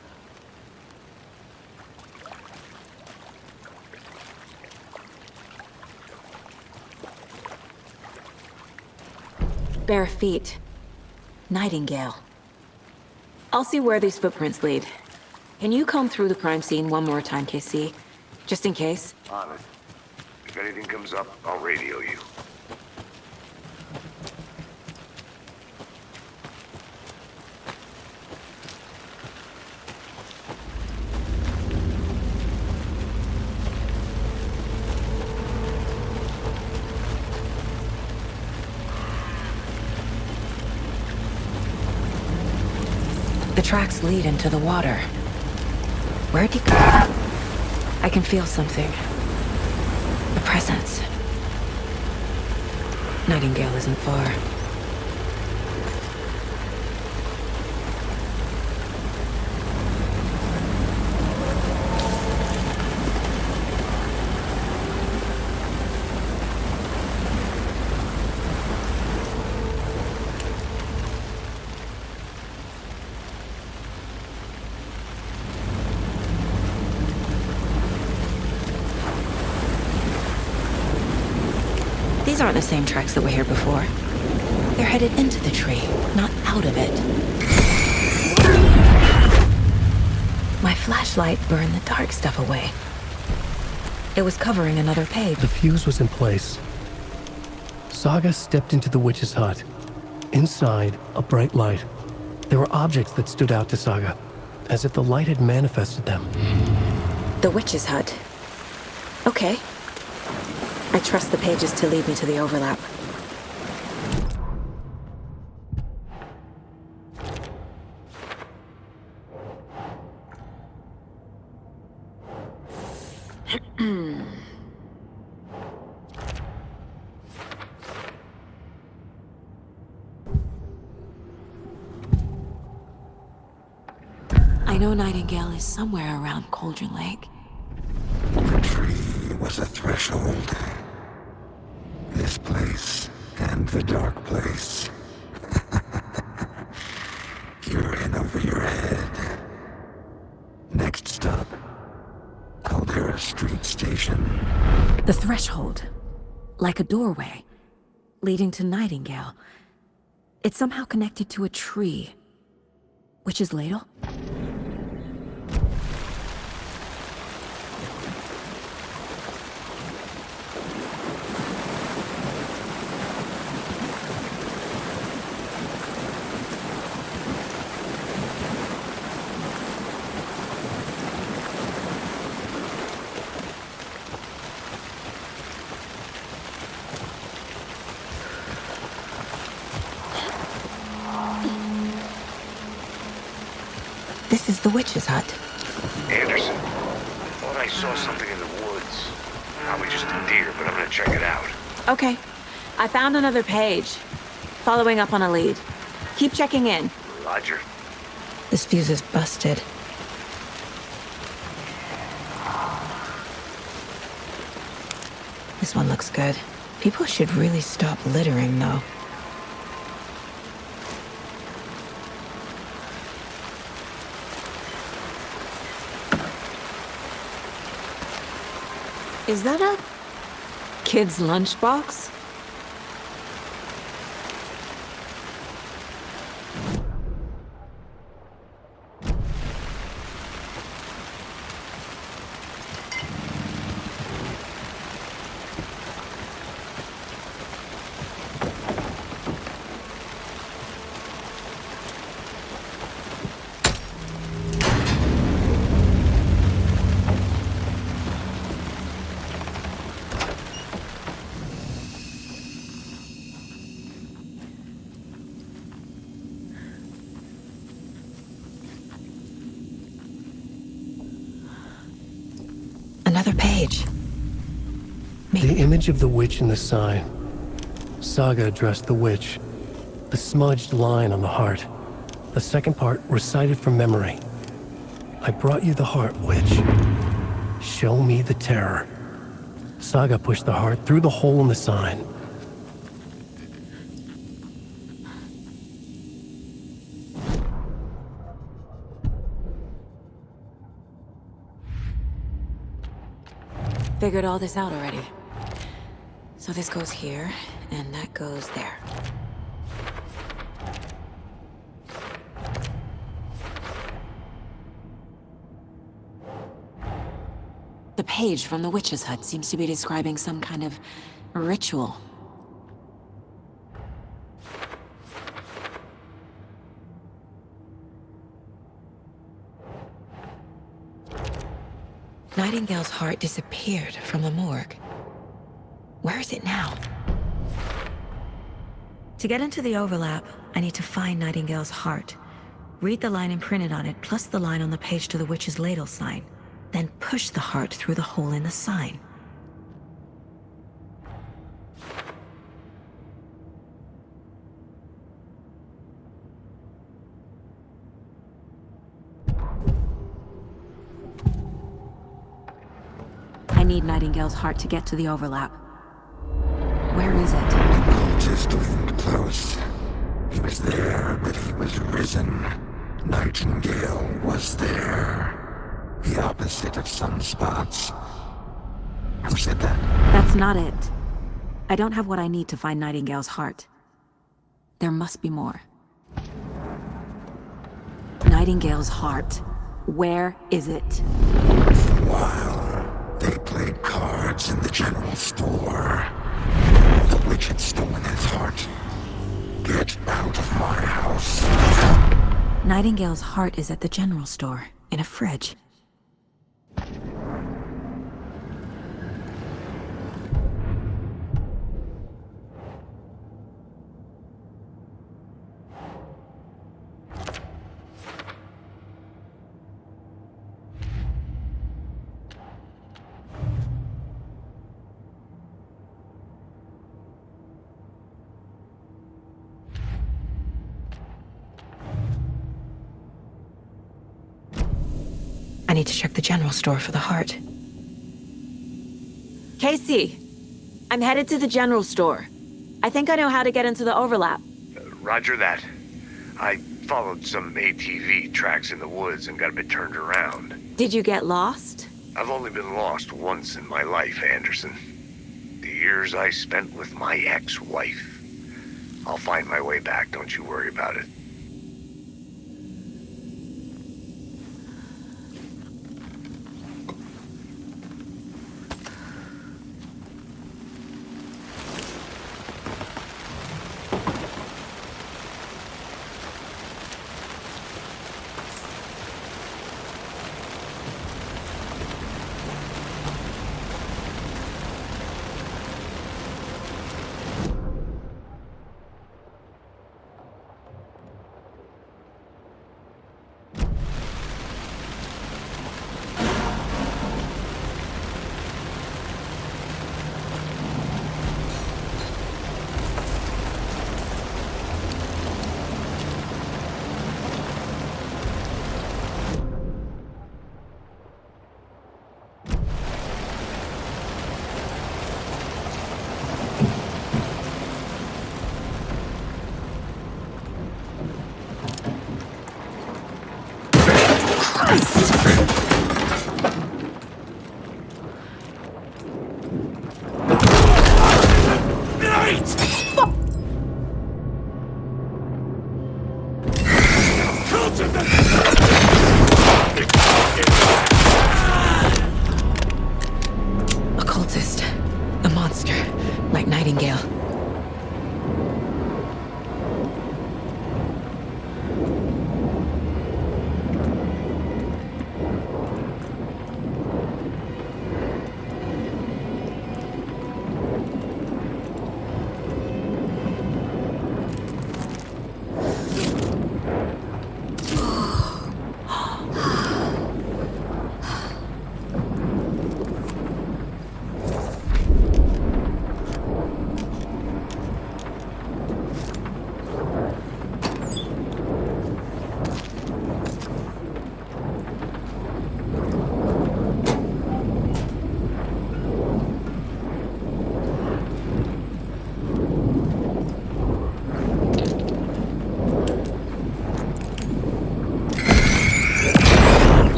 Bare feet. Nightingale. I'll see where these footprints lead. Can you comb through the crime scene one more time, KC? Just in case? On it. If anything comes up, I'll radio you. The tracks lead into the water. Where'd he go? I can feel something. A presence. Nightingale isn't far. These aren't the same tracks that were here before. They're headed into the tree, not out of it. My flashlight burned the dark stuff away. It was covering another page. The fuse was in place. Saga stepped into the witch's hut. Inside, a bright light. There were objects that stood out to Saga, as if the light had manifested them. The witch's hut. Okay. I trust the pages to lead me to the overlap. I know Nightingale is somewhere around Cauldron Lake. The tree was a threshold. This place and the dark place. You're in over your head. Next stop, Caldera Street Station. The threshold. Like a doorway. Leading to Nightingale. It's somehow connected to a tree. Witch's ladle? The witch's hut. Anderson, thought I saw something in the woods. Probably just a deer, but I'm gonna check it out. Okay. I found another page. Following up on a lead. Keep checking in. Roger. This fuse is busted. This one looks good. People should really stop littering, though. Is that a kid's lunchbox? Another page. The image of the witch in the sign. Saga addressed the witch. The smudged line on the heart. The second part recited from memory. I brought you the heart, witch. Show me the terror. Saga pushed the heart through the hole in the sign. Figured all this out already. So this goes here, and that goes there. The page from the witch's hut seems to be describing some kind of ritual. Nightingale's heart disappeared from the morgue. Where is it now? To get into the overlap, I need to find Nightingale's heart. Read the line imprinted on it, plus the line on the page to the witch's ladle sign. Then push the heart through the hole in the sign. I need Nightingale's heart to get to the overlap. Where is it? The cultist leaned close. He was there, but he was risen. Nightingale was there. The opposite of sunspots. Who said that? That's not it. I don't have what I need to find Nightingale's heart. There must be more. Nightingale's heart. Where is it? For a while, they played cards in the general store. The witch had stolen his heart. Get out of my house. Nightingale's heart is at the general store, in a fridge. I need to check the general store for the heart. Casey, I'm headed to the general store. I think I know how to get into the overlap. Roger that. I followed some ATV tracks in the woods and got a bit turned around. Did you get lost? I've only been lost once in my life, Anderson. The years I spent with my ex-wife. I'll find my way back, don't you worry about it.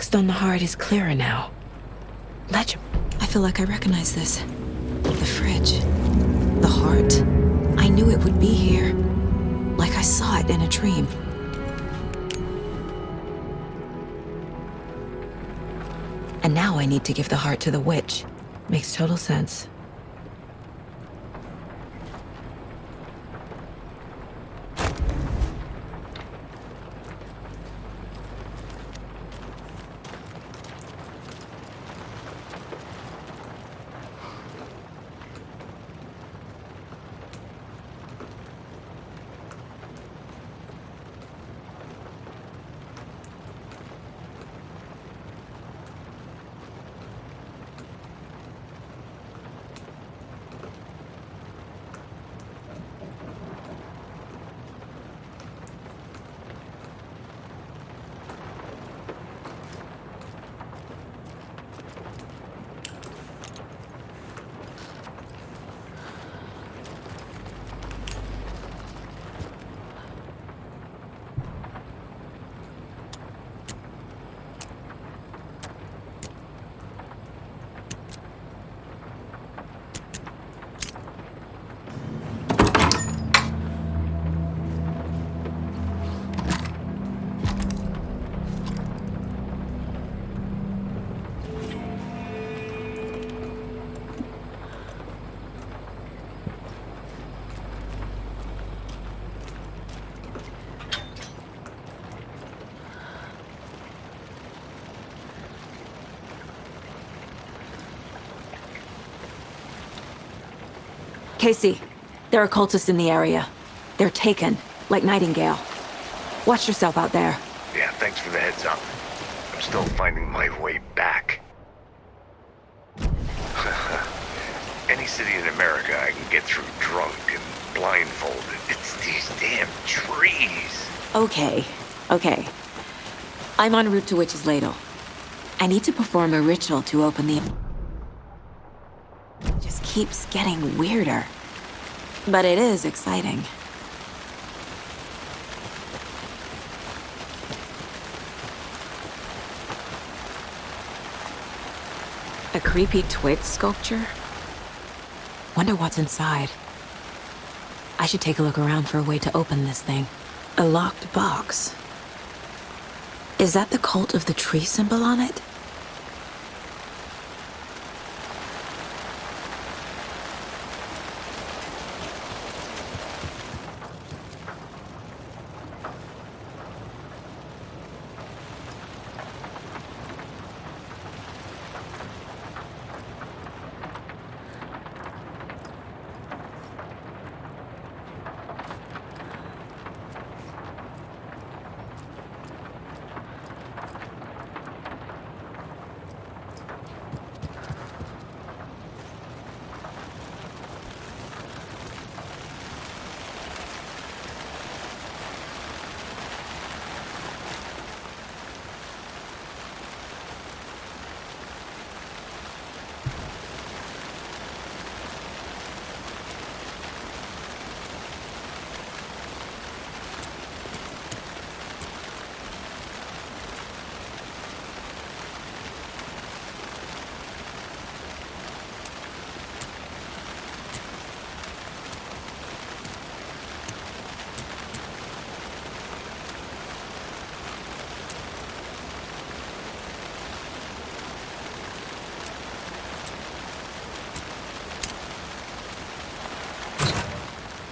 text on the heart is clearer now. Legible. I feel like I recognize this. The fridge. The heart. I knew it would be here. Like I saw it in a dream. And now I need to give the heart to the witch. Makes total sense. Casey, there are cultists in the area. They're taken, like Nightingale. Watch yourself out there. Yeah, thanks for the heads up. I'm still finding my way back. Any city in America I can get through drunk and blindfolded. It's these damn trees. Okay. I'm en route to Witch's Ladle. I need to perform a ritual to open the... It just keeps getting weirder. But it is exciting. A creepy twig sculpture? Wonder what's inside. I should take a look around for a way to open this thing. A locked box. Is that the cult of the tree symbol on it?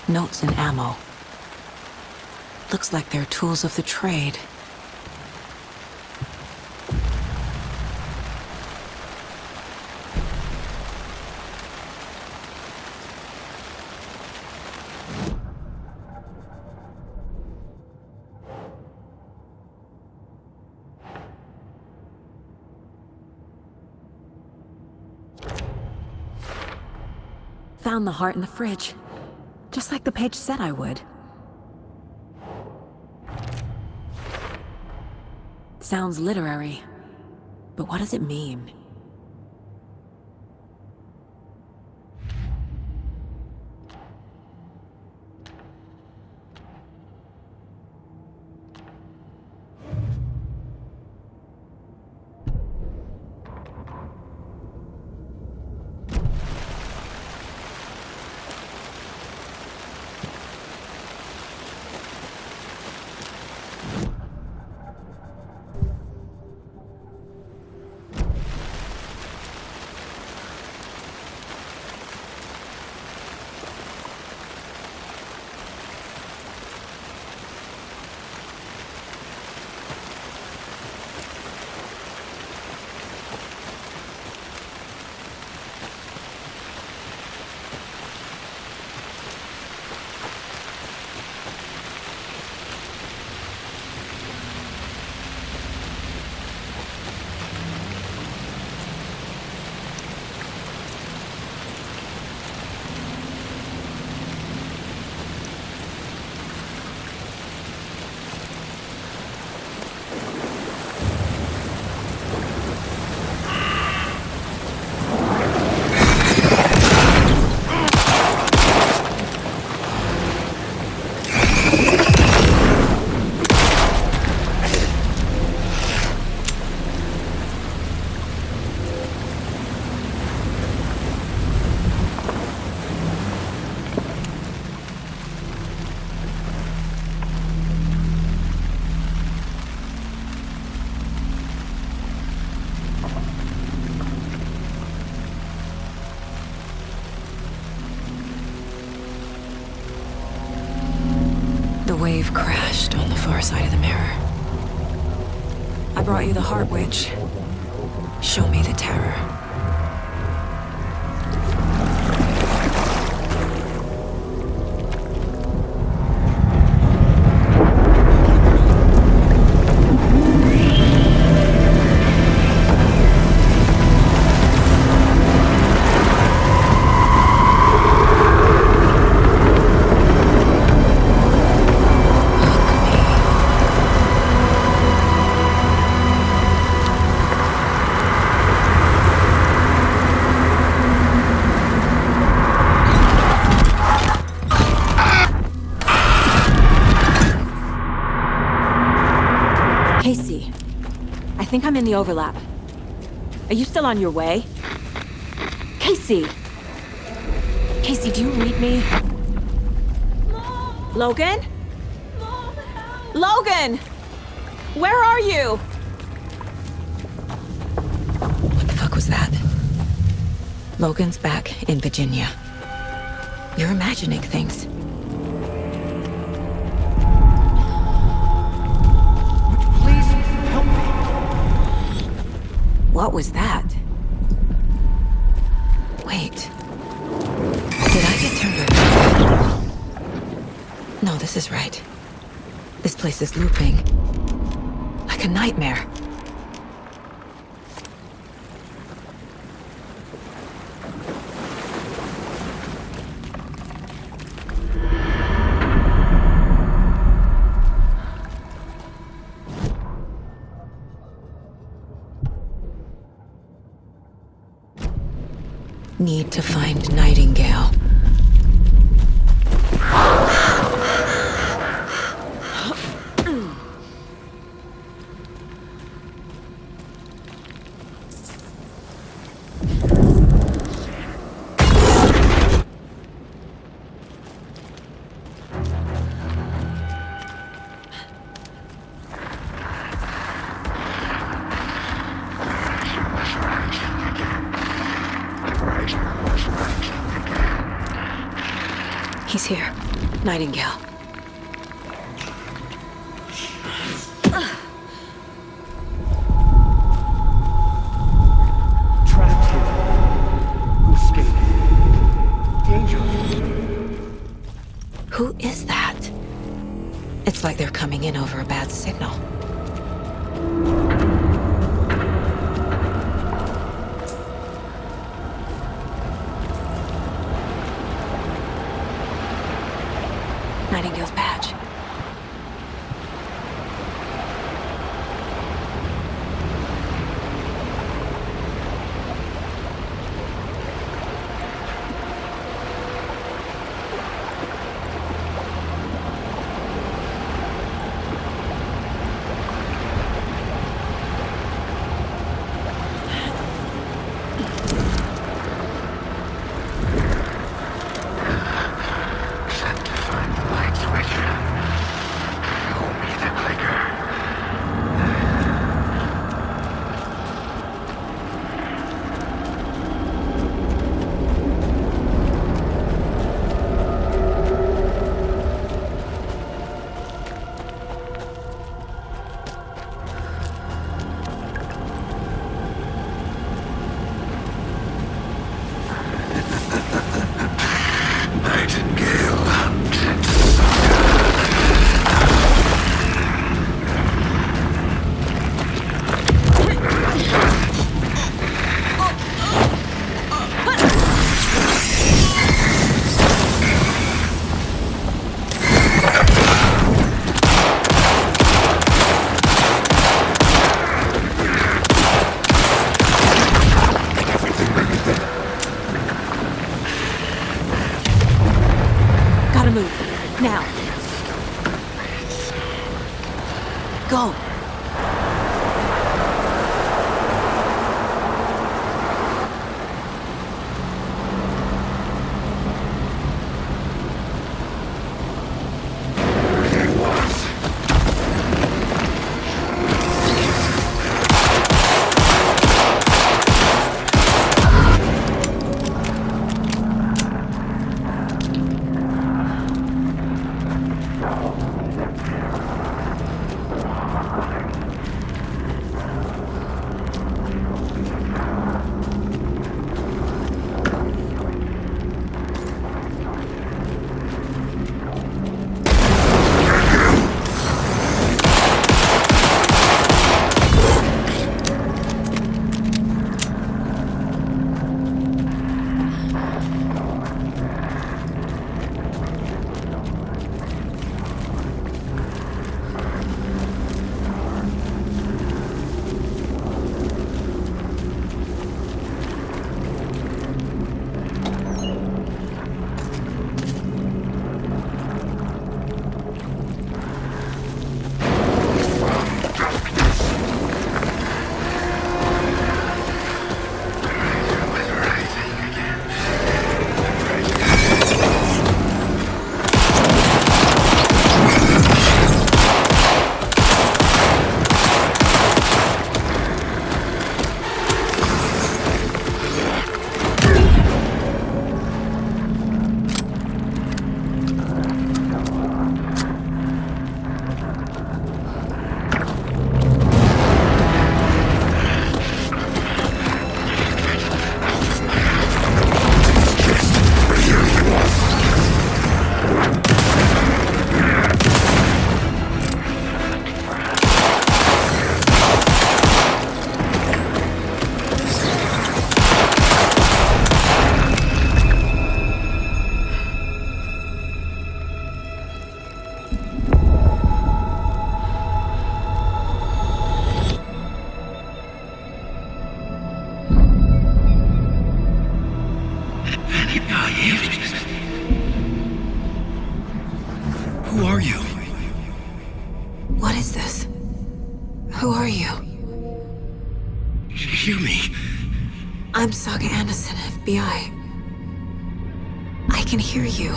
Notes and ammo. Looks like they're tools of the trade. Found the heart in the fridge. Just like the page said I would. Sounds literary, but what does it mean? wave crashed on the far side of the mirror. I brought you the Heart Witch. Show me the terror. I think I'm in the overlap. Are you still on your way? Casey! Casey, do you read me? Mom. Logan? Mom, help. Logan! Where are you? What the fuck was that? Logan's back in Virginia. You're imagining things. What was that? Wait. Did I get turned around? No, this is right. This place is looping. Like a nightmare. Need to find Nightingale. He's here. Nightingale. Trapped here. Who escaped? Dangerous. Who is that? It's like they're coming in over a bad signal. Nightingale's badge. Now. Go. Who are you? What is this? Who are you? Hear me. I'm Saga Anderson, FBI. I can hear you.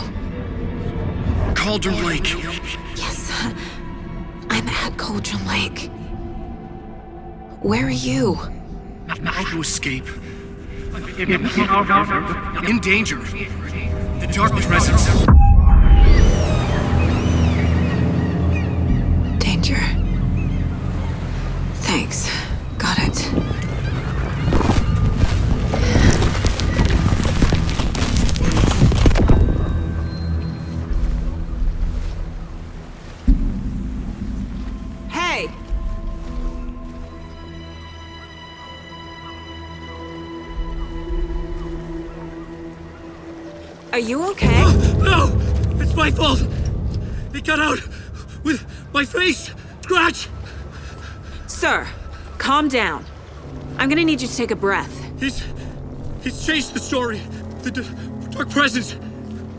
Cauldron Lake. Yes, I'm at Cauldron Lake. Where are you? How to escape. In danger. The dark presence. Danger. Thanks. Got it. Hey! Are you okay? No! It's my fault! It got out with my face! Scratch! Sir, calm down. I'm gonna need you to take a breath. He's changed the story. The dark presence.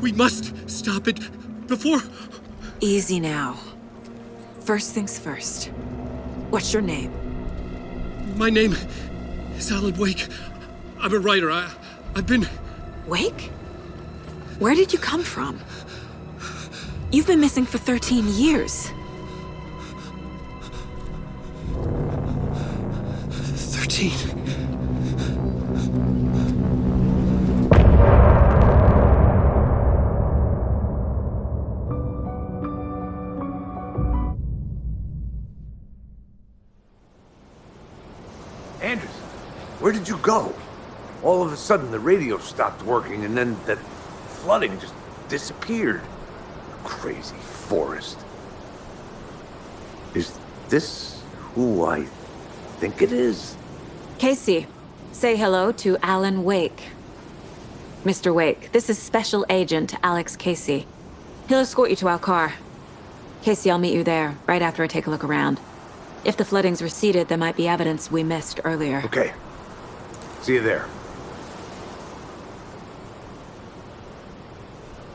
We must stop it before... Easy now. First things first. What's your name? My name is Alan Wake. I'm a writer. I've been... Wake? Where did you come from? You've been missing for 13 years. 13. Anderson, where did you go? All of a sudden the radio stopped working and then that flooding just disappeared. Crazy forest. Is this who I think it is? Casey, say hello to Alan Wake. Mr. Wake, this is Special Agent Alex Casey. He'll escort you to our car. Casey, I'll meet you there, right after I take a look around. If the flooding's receded, there might be evidence we missed earlier. Okay. See you there.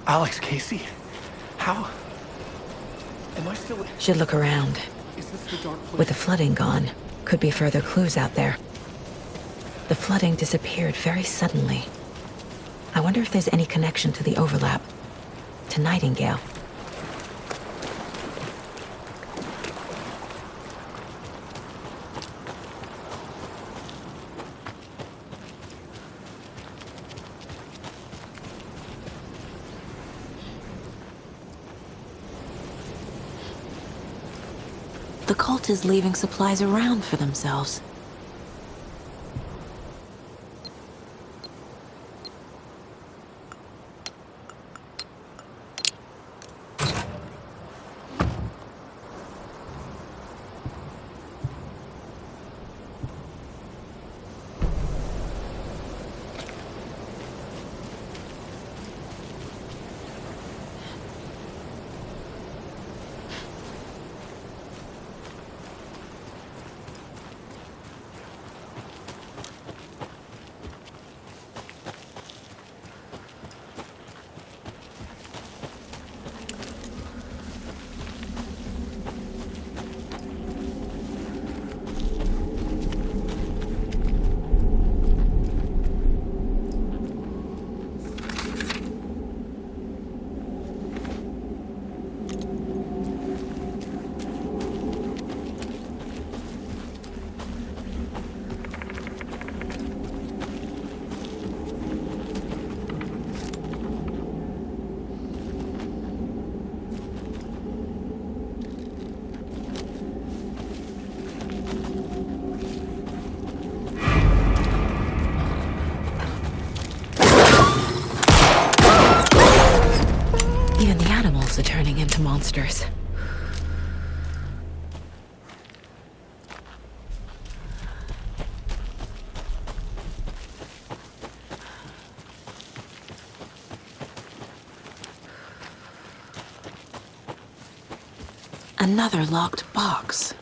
Alex Casey? How? Am I still... Should look around. Is this the dark place? With the flooding gone, could be further clues out there. The flooding disappeared very suddenly. I wonder if there's any connection to the overlap. To Nightingale. The cult is leaving supplies around for themselves. Even the animals are turning into monsters. Another locked box.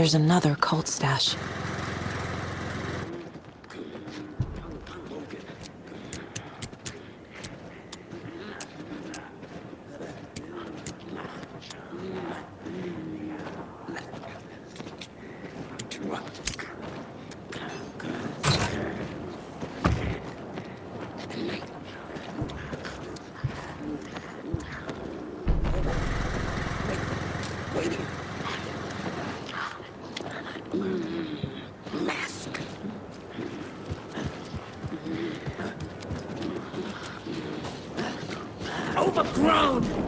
There's another cult stash. Overgrown!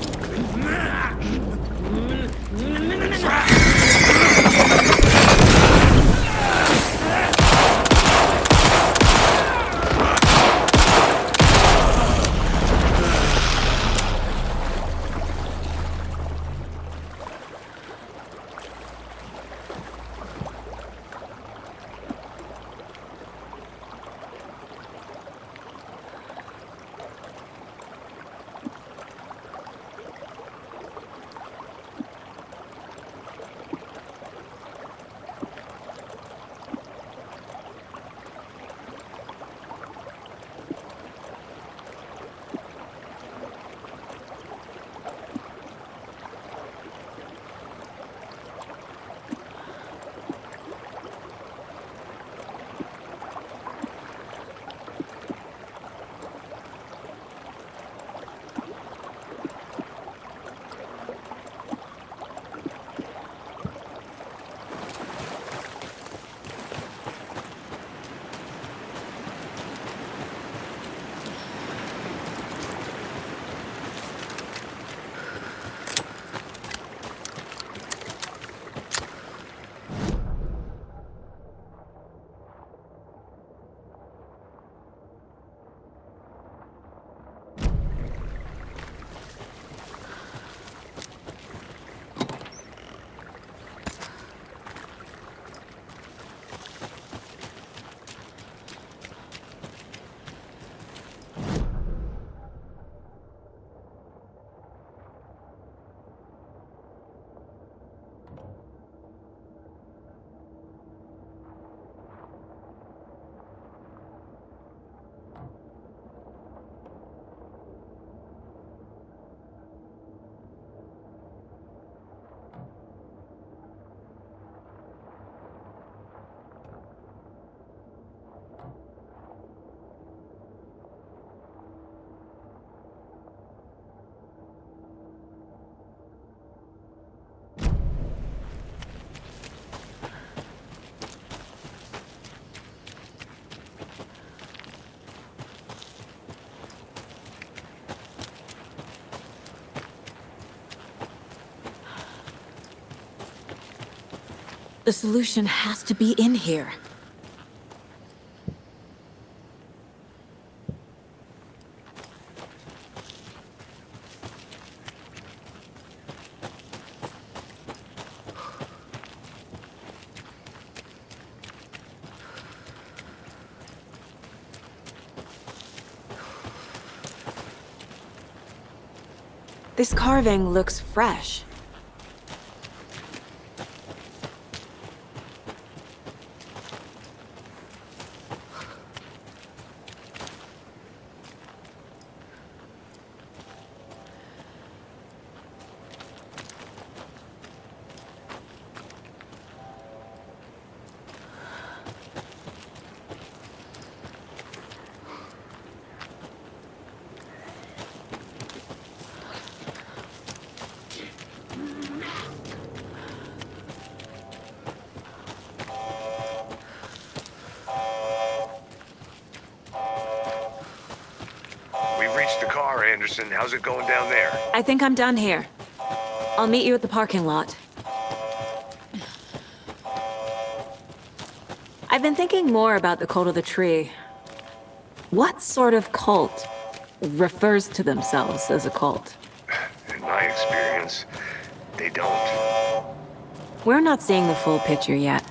The solution has to be in here. This carving looks fresh. Anderson, how's it going down there? I think I'm done here. I'll meet you at the parking lot. I've been thinking more about the cult of the tree. What sort of cult refers to themselves as a cult? In my experience, they don't. We're not seeing the full picture yet.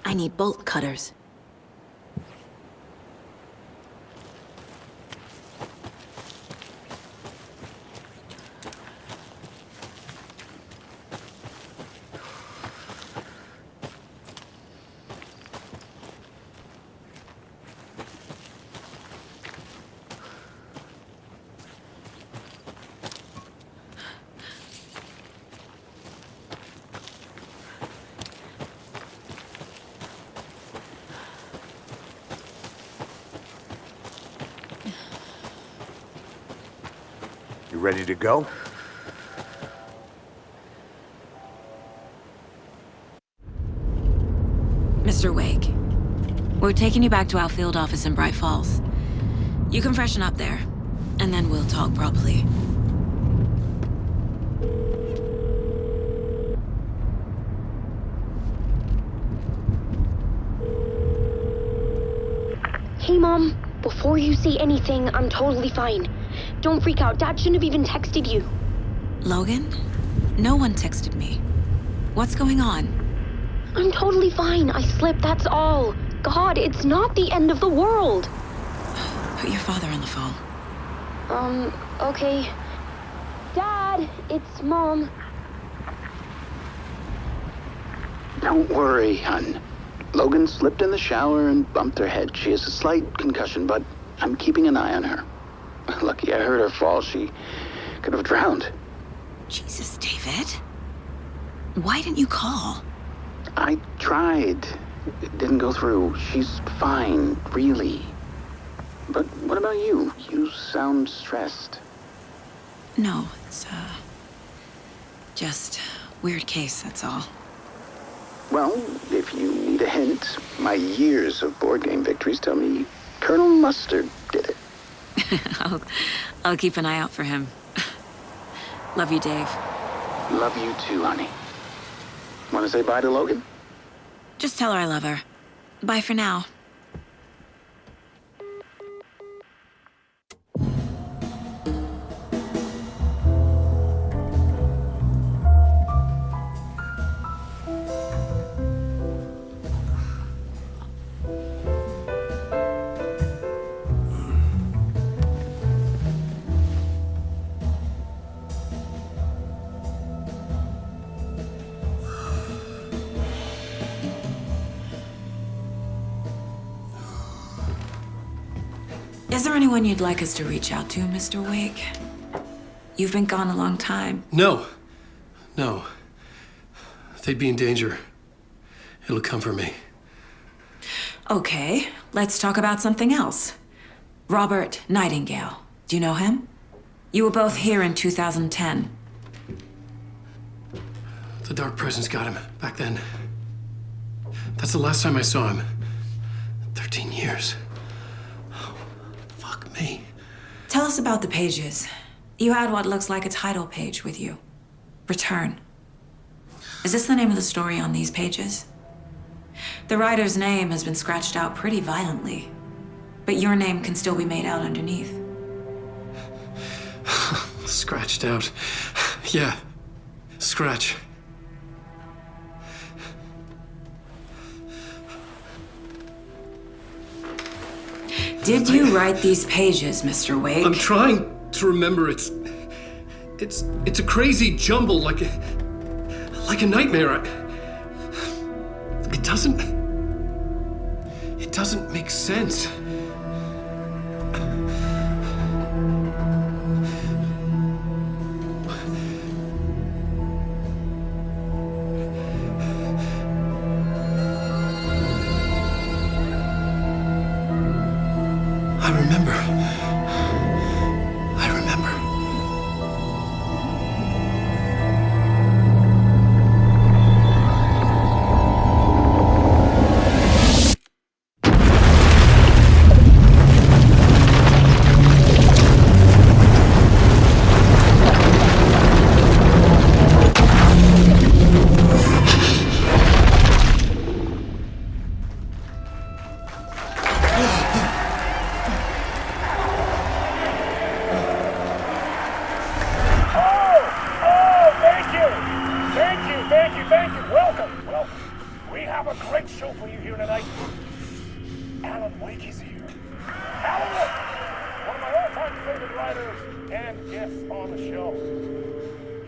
I need bolt cutters. You ready to go? Mr. Wake, we're taking you back to our field office in Bright Falls. You can freshen up there, and then we'll talk properly. Hey, Mom. Before you say anything, I'm totally fine. Don't freak out. Dad shouldn't have even texted you. Logan? No one texted me. What's going on? I'm totally fine. I slipped, that's all. God, it's not the end of the world. Put your father on the phone. Okay. Dad, it's Mom. Don't worry, hon. Logan slipped in the shower and bumped her head. She has a slight concussion, but I'm keeping an eye on her. Lucky I heard her fall. She could have drowned. Jesus, David. Why didn't you call? I tried. It didn't go through. She's fine, really. But what about you? You sound stressed. No, it's, just weird case, that's all. Well, if you need a hint, my years of board game victories tell me Colonel Mustard did it. I'll keep an eye out for him. Love you, Dave. Love you too, honey. Want to say bye to Logan? Just tell her I love her. Bye for now. Is there anyone you'd like us to reach out to, Mr. Wake? You've been gone a long time. No. They'd be in danger. It'll come for me. Okay, let's talk about something else. Robert Nightingale. Do you know him? You were both here in 2010. The Dark Presence got him back then. That's the last time I saw him. 13 years. Me. Tell us about the pages. You had what looks like a title page with you. Return. Is this the name of the story on these pages? The writer's name has been scratched out pretty violently, but your name can still be made out underneath. Scratched out. Yeah. Scratch. Did you write these pages, Mr. Wake? I'm trying to remember. It's a crazy jumble, like a nightmare. It doesn't make sense. I remember. tonight. Alan Wake is here. Alan Wake! One of my all-time favorite writers and guests on the show.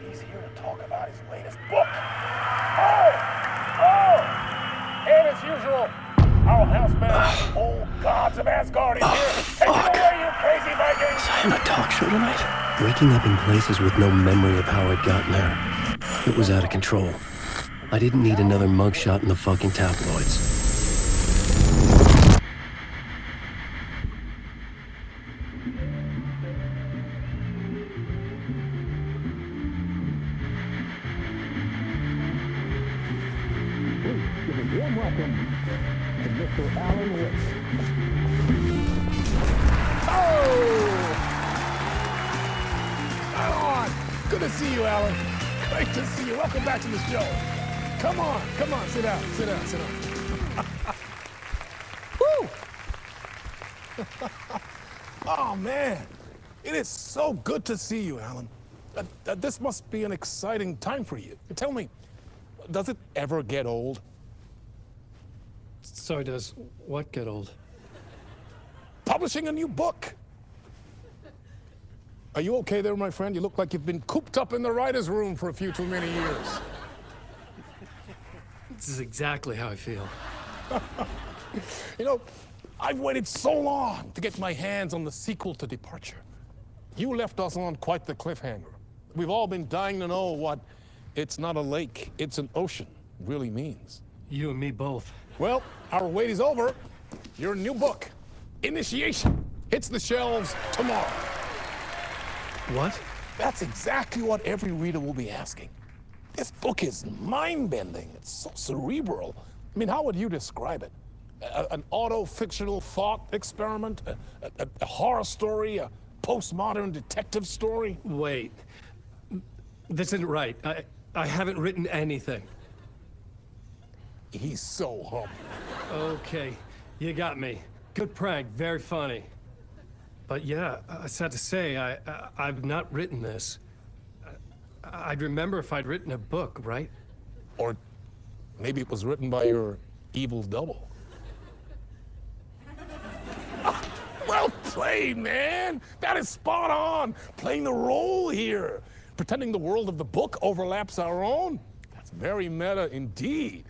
He's here to talk about his latest book. And as usual, our house band, old gods of Asgard, is here. Take it away, you crazy Vikings! Was I on a talk show tonight? Waking up in places with no memory of how I'd gotten there. It was out of control. I didn't need another mugshot in the fucking tabloids. Warm welcome to Mr. Alan Wake. Alan! Good to see you, Alan. Great to see you. Welcome back to the show. Come on, sit down. Woo! Oh, man. It is so good to see you, Alan. This must be an exciting time for you. Tell me, does it ever get old? So does what get old? Publishing a new book. Are you okay there, my friend? You look like you've been cooped up in the writer's room for a few too many years. This is exactly how I feel. You know, I've waited so long to get my hands on the sequel to Departure. You left us on quite the cliffhanger. We've all been dying to know what "it's not a lake, it's an ocean" really means. You and me both. Well, our wait is over. Your new book, Initiation, hits the shelves tomorrow. What? That's exactly what every reader will be asking. This book is mind-bending. It's so cerebral. I mean, how would you describe it? An auto-fictional thought experiment? A horror story? A postmodern detective story? Wait. This isn't right. I haven't written anything. He's so humble. Okay, you got me. Good prank, very funny. But yeah, sad to say, I've not written this. I'd remember if I'd written a book, right? Or maybe it was written by your evil double. Well played, man! That is spot on! Playing the role here. Pretending the world of the book overlaps our own. That's very meta indeed.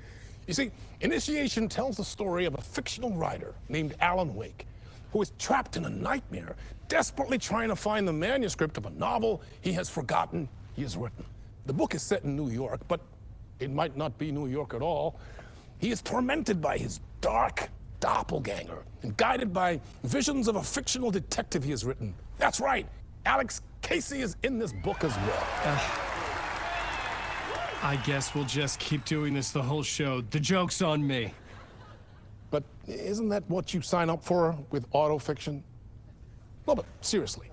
You see, Initiation tells the story of a fictional writer named Alan Wake, who is trapped in a nightmare, desperately trying to find the manuscript of a novel he has forgotten he has written. The book is set in New York, but it might not be New York at all. He is tormented by his dark doppelganger and guided by visions of a fictional detective he has written. That's right, Alex Casey is in this book as well. I guess we'll just keep doing this the whole show. The joke's on me. But isn't that what you sign up for with autofiction? No, but seriously,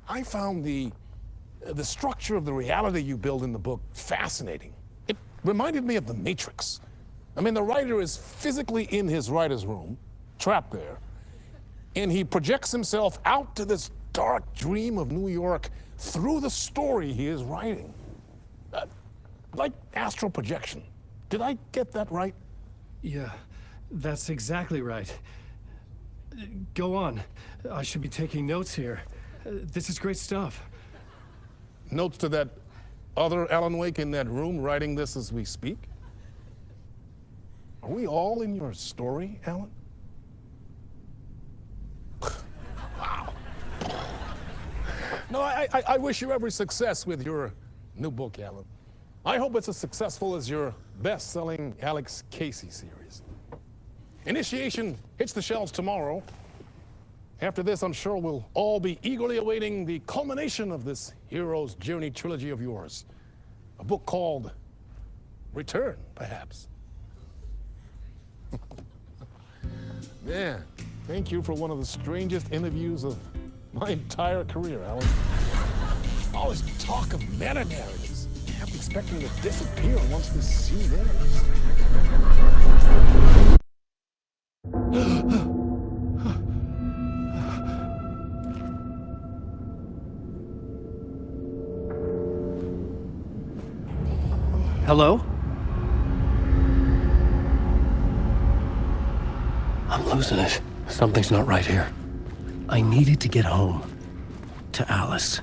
I found the structure of the reality you build in the book fascinating. It reminded me of The Matrix. I mean, the writer is physically in his writer's room, trapped there, and he projects himself out to this dark dream of New York through the story he is writing. Like astral projection. Did I get that right? Yeah, that's exactly right. Go on. I should be taking notes here. This is great stuff. Notes to that other Alan Wake in that room writing this as we speak? Are we all in your story, Alan? Wow. No, I wish you every success with your new book, Alan. I hope it's as successful as your best-selling Alex Casey series. Initiation hits the shelves tomorrow. After this, I'm sure we'll all be eagerly awaiting the culmination of this hero's journey trilogy of yours. A book called Return, perhaps. Man, thank you for one of the strangest interviews of my entire career, Alan. All this talk of meta-narratives. I'm expecting to disappear once this scene ends. Hello? I'm losing it. Something's not right here. I needed to get home. To Alice.